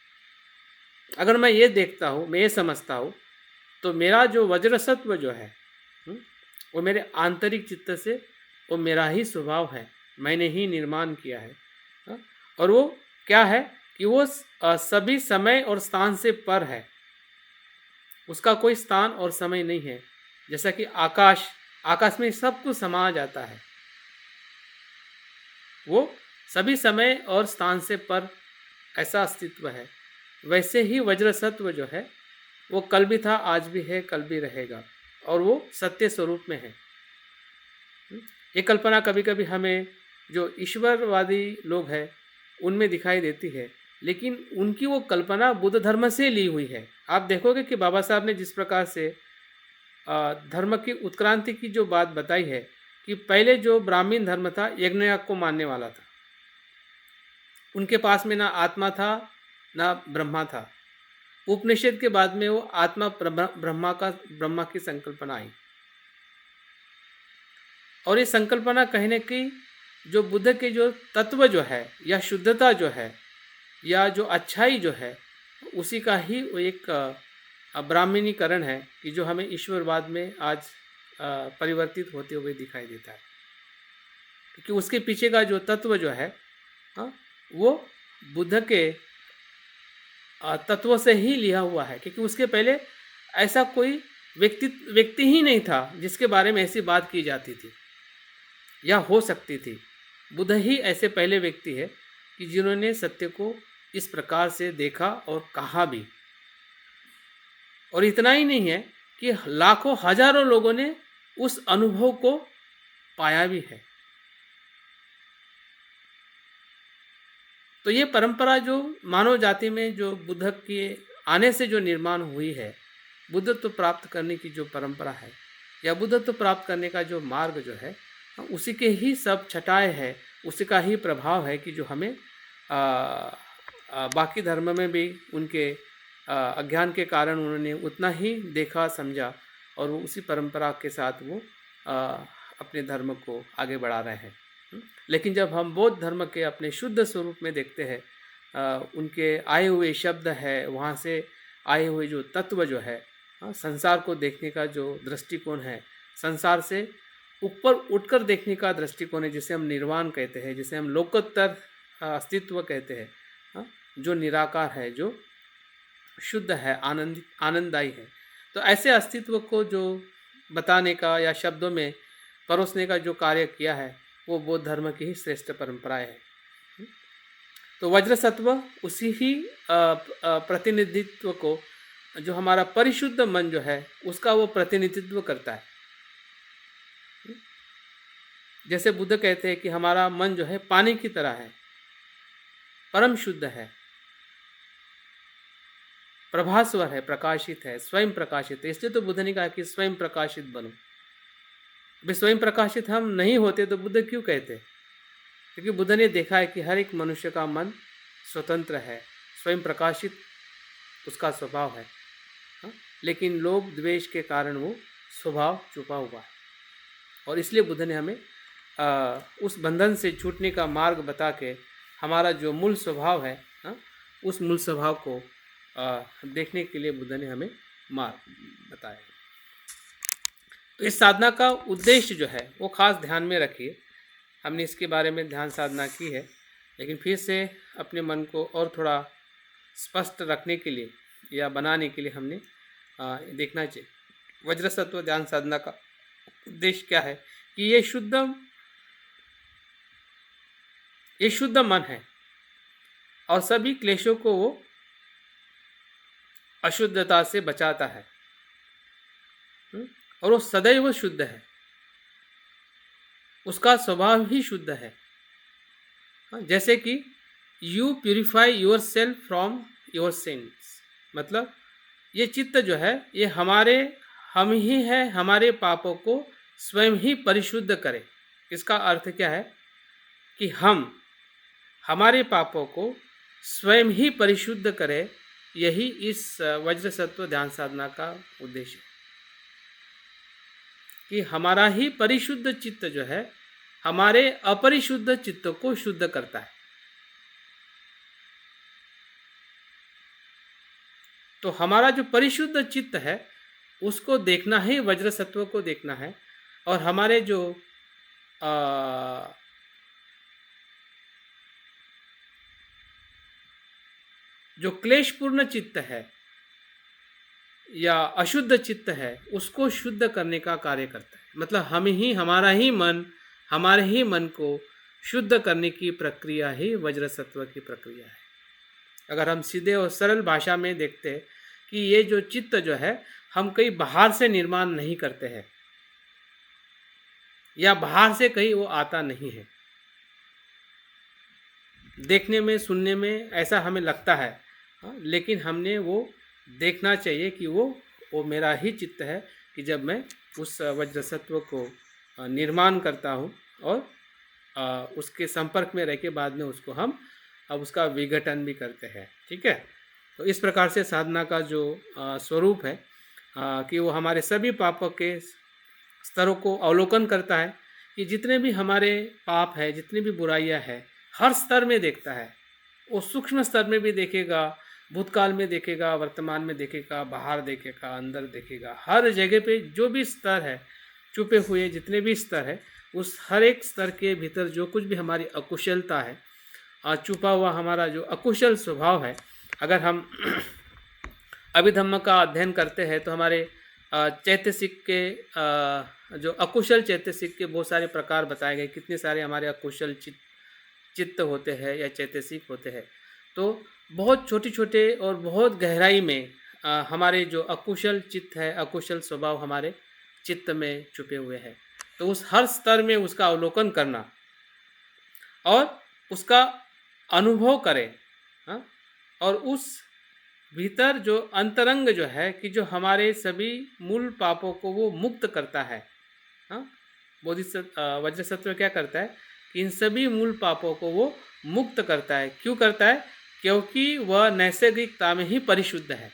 अगर मैं ये देखता हूँ, मैं ये समझता हूँ, तो मेरा जो वज्र सत्व जो है वो मेरे आंतरिक चित्त से, वो मेरा ही स्वभाव है, मैंने ही निर्माण किया है। और वो क्या है कि वो सभी समय और स्थान से पर है, उसका कोई स्थान और समय नहीं है। जैसा कि आकाश, आकाश में सब कुछ समा जाता है, वो सभी समय और स्थान से पर ऐसा अस्तित्व है। वैसे ही वज्र सत्व जो है वो कल भी था, आज भी है, कल भी रहेगा, और वो सत्य स्वरूप में है। ये कल्पना कभी कभी हमें जो ईश्वरवादी लोग हैं उनमें दिखाई देती है, लेकिन उनकी वो कल्पना बुद्ध धर्म से ली हुई है। आप देखोगे कि बाबा साहब ने जिस प्रकार से धर्म की उत्क्रांति की जो बात बताई है, कि पहले जो ब्राह्मण धर्म था यज्ञयाग को मानने वाला था, उनके पास में ना आत्मा था ना ब्रह्मा था। उपनिषद के बाद में वो आत्मा ब्रह्मा की संकल्पना आई, और ये संकल्पना कहने की जो बुद्ध के जो तत्व जो है, या शुद्धता जो है, या जो अच्छाई जो है, उसी का ही वो एक ब्राह्मणीकरण है, कि जो हमें ईश्वरवाद में आज परिवर्तित होते हुए दिखाई देता है। क्योंकि उसके पीछे का जो तत्व जो है, वो बुद्ध के तत्व से ही लिया हुआ है। क्योंकि उसके पहले ऐसा कोई व्यक्ति ही नहीं था जिसके बारे में ऐसी बात की जाती थी या हो सकती थी। बुद्ध ही ऐसे पहले व्यक्ति है कि जिन्होंने सत्य को इस प्रकार से देखा और कहा भी। और इतना ही नहीं है कि लाखों हजारों लोगों ने उस अनुभव को पाया भी है। तो ये परंपरा जो मानव जाति में जो बुद्ध के आने से जो निर्माण हुई है, बुद्धत्व प्राप्त करने की जो परंपरा है, या बुद्धत्व प्राप्त करने का जो मार्ग जो है, उसी के ही सब छटाएं है, उसी का ही प्रभाव है कि जो हमें बाकी धर्म में भी उनके अज्ञान के कारण उन्होंने उतना ही देखा समझा, और वो उसी परंपरा के साथ वो अपने धर्म को आगे बढ़ा रहे हैं। लेकिन जब हम बौद्ध धर्म के अपने शुद्ध स्वरूप में देखते हैं, उनके आए हुए शब्द है, वहाँ से आए हुए जो तत्व जो है, संसार को देखने का जो दृष्टिकोण है, संसार से ऊपर उठकर देखने का दृष्टिकोण है, जिसे हम निर्वाण कहते हैं, जिसे हम लोकोत्तर अस्तित्व कहते हैं, जो निराकार है, जो शुद्ध है, आनंददायी है। तो ऐसे अस्तित्व को जो बताने का या शब्दों में परोसने का जो कार्य किया है, वो बौद्ध धर्म की ही श्रेष्ठ परंपराएं है। तो वज्र सत्व उसी ही प्रतिनिधित्व को, जो हमारा परिशुद्ध मन जो है, उसका वो प्रतिनिधित्व करता है। जैसे बुद्ध कहते हैं कि हमारा मन जो है पानी की तरह है, परम शुद्ध है। प्रभास्वर है, प्रकाशित है, स्वयं प्रकाशित है। इसलिए तो बुद्ध ने कहा कि स्वयं प्रकाशित बनो। अभी स्वयं प्रकाशित हम नहीं होते तो बुद्ध क्यों कहते? क्योंकि बुद्ध ने देखा है कि हर एक मनुष्य का मन स्वतंत्र है, स्वयं प्रकाशित उसका स्वभाव है। हाँ? लेकिन लोभ द्वेष के कारण वो स्वभाव छुपा हुआ है, और इसलिए बुद्ध ने हमें उस बंधन से छूटने का मार्ग बता के हमारा जो मूल स्वभाव है, उस मूल स्वभाव को देखने के लिए बुद्ध ने हमें मार्ग बताया। तो इस साधना का उद्देश्य जो है वो खास ध्यान में रखिए। हमने इसके बारे में ध्यान साधना की है, लेकिन फिर से अपने मन को और थोड़ा स्पष्ट रखने के लिए या बनाने के लिए हमने देखना चाहिए वज्र सत्व ध्यान साधना का उद्देश्य क्या है। कि ये शुद्ध मन है और सभी क्लेशों को वो अशुद्धता से बचाता है, और वो सदैव शुद्ध है, उसका स्वभाव ही शुद्ध है। जैसे कि you purify your self from your sins, मतलब ये चित्त जो है ये हम ही है, हमारे पापों को स्वयं ही परिशुद्ध करे। इसका अर्थ क्या है कि हम हमारे पापों को स्वयं ही परिशुद्ध करे। यही इस वज्र सत्व ध्यान साधना का उद्देश्य है कि हमारा ही परिशुद्ध चित्त जो है हमारे अपरिशुद्ध चित्त को शुद्ध करता है। तो हमारा जो परिशुद्ध चित्त है उसको देखना ही वज्र सत्व को देखना है, और हमारे जो क्लेशपूर्ण चित्त है या अशुद्ध चित्त है उसको शुद्ध करने का कार्य करता है। मतलब हमारे ही मन को शुद्ध करने की प्रक्रिया ही वज्र सत्व की प्रक्रिया है। अगर हम सीधे और सरल भाषा में देखते हैं कि ये जो चित्त जो है हम कहीं बाहर से निर्माण नहीं करते हैं या बाहर से कहीं वो आता नहीं है। देखने में सुनने में ऐसा हमें लगता है, लेकिन हमने वो देखना चाहिए कि वो मेरा ही चित्त है कि जब मैं उस वज्र सत्व को निर्माण करता हूँ और उसके संपर्क में रह के बाद में उसको हम अब उसका विघटन भी करते हैं। ठीक है, तो इस प्रकार से साधना का जो स्वरूप है कि वो हमारे सभी पापों के स्तरों को अवलोकन करता है कि जितने भी हमारे पाप है, जितनी भी बुराइयां है, हर स्तर में देखता है। वो सूक्ष्म स्तर में भी देखेगा, भूतकाल में देखेगा, वर्तमान में देखेगा, बाहर देखेगा, अंदर देखेगा। हर जगह पे जो भी स्तर है, छुपे हुए जितने भी स्तर है, उस हर एक स्तर के भीतर जो कुछ भी हमारी अकुशलता है, छुपा हुआ हमारा जो अकुशल स्वभाव है, अगर हम अभिधम्म का अध्ययन करते हैं तो हमारे चैतसिक के जो अकुशल चैतसिक के बहुत सारे प्रकार बताए गए। कितने सारे हमारे अकुशल चित्त होते हैं या चैतसिक होते हैं। तो बहुत छोटे छोटे और बहुत गहराई में हमारे जो अकुशल चित्त है, अकुशल स्वभाव हमारे चित्त में छुपे हुए हैं। तो उस हर स्तर में उसका अवलोकन करना और उसका अनुभव करें, और उस भीतर जो अंतरंग जो है कि जो हमारे सभी मूल पापों को वो मुक्त करता है। बोधिसत्व वज्र सत्व क्या करता है कि इन सभी मूल पापों को वो मुक्त करता है। क्यों करता है? क्योंकि वह नैसर्गिकता में ही परिशुद्ध है।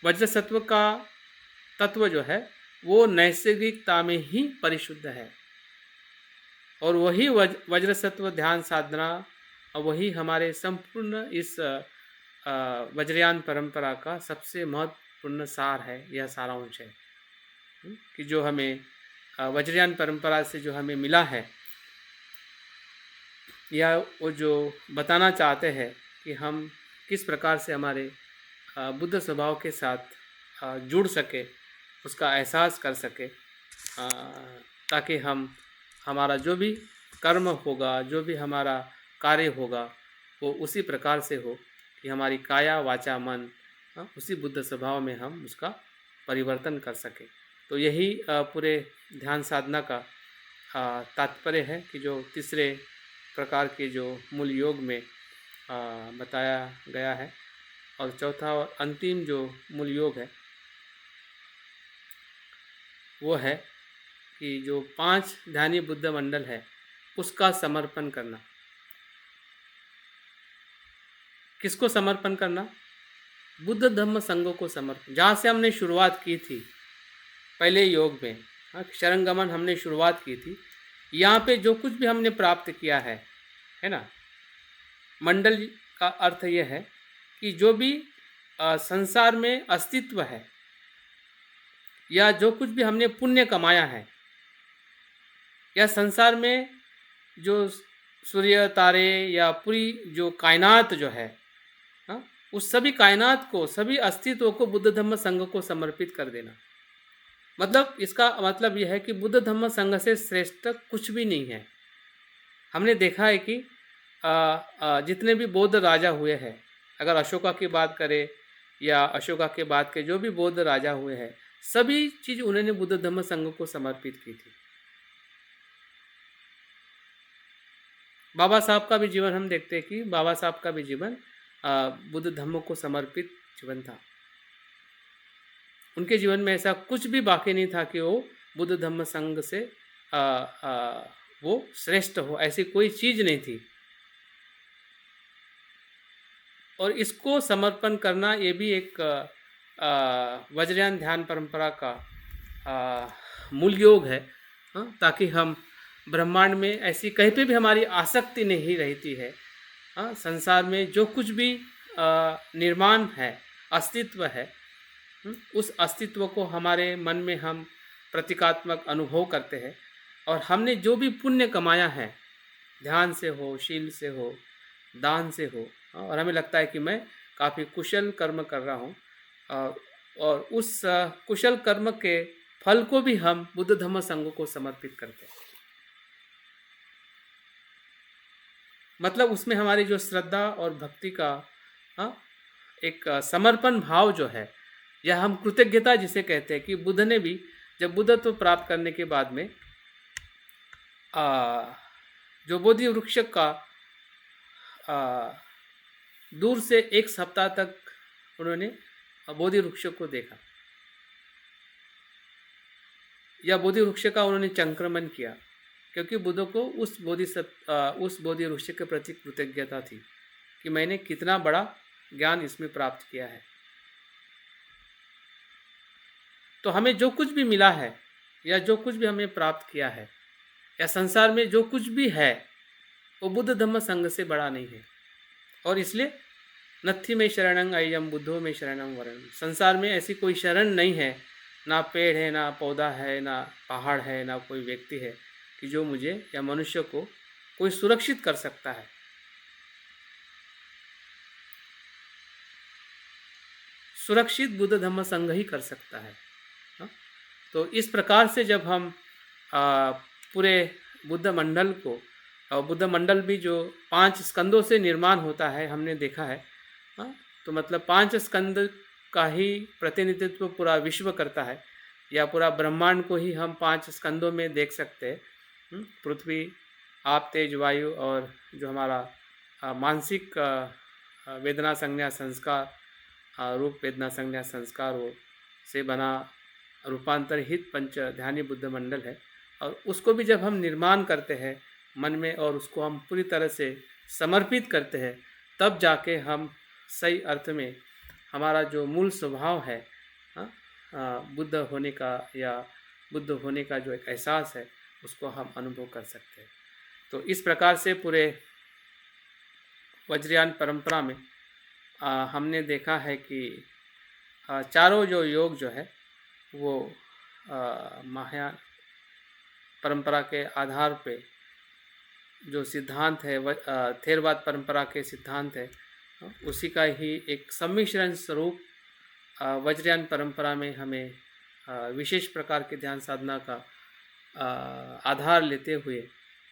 वज्र सत्व का तत्व जो है वो नैसर्गिकता में ही परिशुद्ध है, और वही वज्र सत्व ध्यान साधना और वही हमारे संपूर्ण इस वज्रयान परंपरा का सबसे महत्वपूर्ण सार है, यह सारांश है कि जो हमें वज्रयान परंपरा से जो हमें मिला है, या वो जो बताना चाहते हैं कि हम किस प्रकार से हमारे बुद्ध स्वभाव के साथ जुड़ सके, उसका एहसास कर सके, ताकि हमारा जो भी कर्म होगा, जो भी हमारा कार्य होगा, वो उसी प्रकार से हो कि हमारी काया वाचा मन उसी बुद्ध स्वभाव में हम उसका परिवर्तन कर सके। तो यही पूरे ध्यान साधना का तात्पर्य है कि जो तीसरे प्रकार के जो मूल योग में बताया गया है। और चौथा और अंतिम जो मूल योग है वो है कि जो 5 ध्यानी बुद्ध मंडल है उसका समर्पण करना। किसको समर्पण करना? बुद्ध धम्म संघ को समर्पण। जहाँ से हमने शुरुआत की थी पहले योग में, हाँ, शरणगमन हमने शुरुआत की थी, यहाँ पे जो कुछ भी हमने प्राप्त किया है ना, मंडल का अर्थ यह है कि जो भी संसार में अस्तित्व है या जो कुछ भी हमने पुण्य कमाया है या संसार में जो सूर्य तारे या पूरी जो कायनात जो है, हाँ, उस सभी कायनात को, सभी अस्तित्व को बुद्ध धम्म संघ को समर्पित कर देना। मतलब इसका मतलब यह है कि बुद्ध धम्म संघ से श्रेष्ठ कुछ भी नहीं है। हमने देखा है कि जितने भी बौद्ध राजा हुए हैं, अगर अशोका की बात करें या अशोका के बाद के जो भी बौद्ध राजा हुए हैं, सभी चीज़ उन्होंने बुद्ध धम्म संघ को समर्पित की थी। बाबा साहब का भी जीवन हम देखते हैं कि बाबा साहब का भी जीवन बुद्ध धम्म को समर्पित जीवन था। उनके जीवन में ऐसा कुछ भी बाकी नहीं था कि वो बुद्ध धम्म संघ से वो श्रेष्ठ हो, ऐसी कोई चीज़ नहीं थी। और इसको समर्पण करना ये भी एक वज्रयान ध्यान परंपरा का मूल योग है, हाँ, ताकि हम ब्रह्मांड में ऐसी कहीं पे भी हमारी आसक्ति नहीं रहती है। हाँ, संसार में जो कुछ भी निर्माण है, अस्तित्व है, उस अस्तित्व को हमारे मन में हम प्रतीकात्मक अनुभव करते हैं। और हमने जो भी पुण्य कमाया है, ध्यान से हो, शील से हो, दान से हो, और हमें लगता है कि मैं काफ़ी कुशल कर्म कर रहा हूँ, और उस कुशल कर्म के फल को भी हम बुद्ध धम्म संघ को समर्पित करते हैं। मतलब उसमें हमारी जो श्रद्धा और भक्ति का एक समर्पण भाव जो है, या हम कृतज्ञता जिसे कहते हैं, कि बुद्ध ने भी जब बुद्धत्व प्राप्त करने के बाद में जो बोधि वृक्ष का दूर से 1 सप्ताह तक उन्होंने बोधि वृक्ष को देखा, या बोधि वृक्ष का उन्होंने संक्रमण किया, क्योंकि बुद्ध को उस बोधि वृक्ष के प्रति कृतज्ञता थी कि मैंने कितना बड़ा ज्ञान इसमें प्राप्त किया है। तो हमें जो कुछ भी मिला है या जो कुछ भी हमें प्राप्त किया है या संसार में जो कुछ भी है, वो बुद्ध धम्म संघ से बड़ा नहीं है। और इसलिए नत्थि में शरणं अय्यम बुद्धो में शरणं वरणं। संसार में ऐसी कोई शरण नहीं है, ना पेड़ है, ना पौधा है, ना पहाड़ है, ना कोई व्यक्ति है कि जो मुझे या मनुष्य को कोई सुरक्षित कर सकता है। सुरक्षित बुद्ध धम्म संघ ही कर सकता है। तो इस प्रकार से जब हम पूरे बुद्ध मंडल को, और बुद्ध मंडल भी जो 5 स्कंदों से निर्माण होता है, हमने देखा है, तो मतलब 5 स्कंद का ही प्रतिनिधित्व पूरा विश्व करता है, या पूरा ब्रह्मांड को ही हम 5 स्कंदों में देख सकते हैं। पृथ्वी, आप, तेज, वायु, और जो हमारा मानसिक वेदना संज्ञा संस्कार, रूप वेदना संज्ञा संस्कार वो से बना रूपांतरहित पंच ध्यानी बुद्ध मंडल है। और उसको भी जब हम निर्माण करते हैं मन में, और उसको हम पूरी तरह से समर्पित करते हैं, तब जाके हम सही अर्थ में हमारा जो मूल स्वभाव है, बुद्ध होने का या बुद्ध होने का जो एक एहसास है, उसको हम अनुभव कर सकते हैं। तो इस प्रकार से पूरे वज्रयान परंपरा में हमने देखा है कि चारों जो योग जो है वो महायान परंपरा के आधार पे जो सिद्धांत है, थेरवाद परंपरा के सिद्धांत है, उसी का ही एक सम्मिश्रण स्वरूप वज्रयान परंपरा में हमें विशेष प्रकार के ध्यान साधना का आधार लेते हुए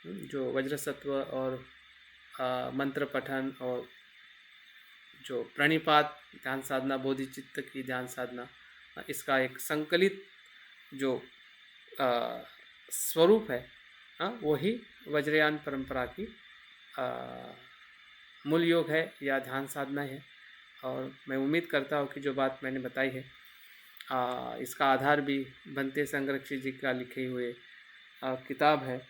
जो वज्रसत्व और मंत्र पठन और जो प्रणिपात ध्यान साधना, बोधिचित्त की ध्यान साधना, इसका एक संकलित जो स्वरूप है, वही वज्रयान परंपरा की मूल योग है या ध्यान साधना है। और मैं उम्मीद करता हूँ कि जो बात मैंने बताई है इसका आधार भी बनते संरक्षित जी का लिखे हुए किताब है,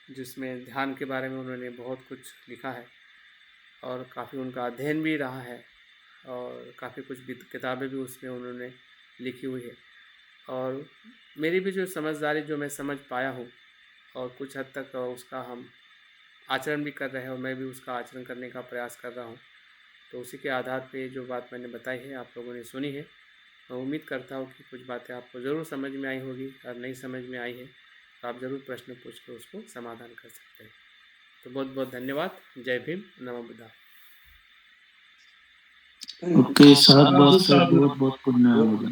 जिसमें ध्यान के बारे में उन्होंने बहुत कुछ लिखा है और काफ़ी उनका अध्ययन भी रहा है और काफ़ी कुछ किताबें भी उसमें उन्होंने लिखी हुई है। और मेरी भी जो समझदारी जो मैं समझ पाया हूँ और कुछ हद तक उसका हम आचरण भी कर रहे हैं और मैं भी उसका आचरण करने का प्रयास कर रहा हूँ। तो उसी के आधार पे जो बात मैंने बताई है आप लोगों ने सुनी है। मैं उम्मीद करता हूँ कि कुछ बातें आपको ज़रूर समझ में आई होगी, और नहीं समझ में आई है तो आप ज़रूर प्रश्न पूछ के उसको समाधान कर सकते हैं। तो बहुत बहुत धन्यवाद। जय भीम, नमो बुद्धाय। ओके, साहब बहुत बहुत पुण्य होगा।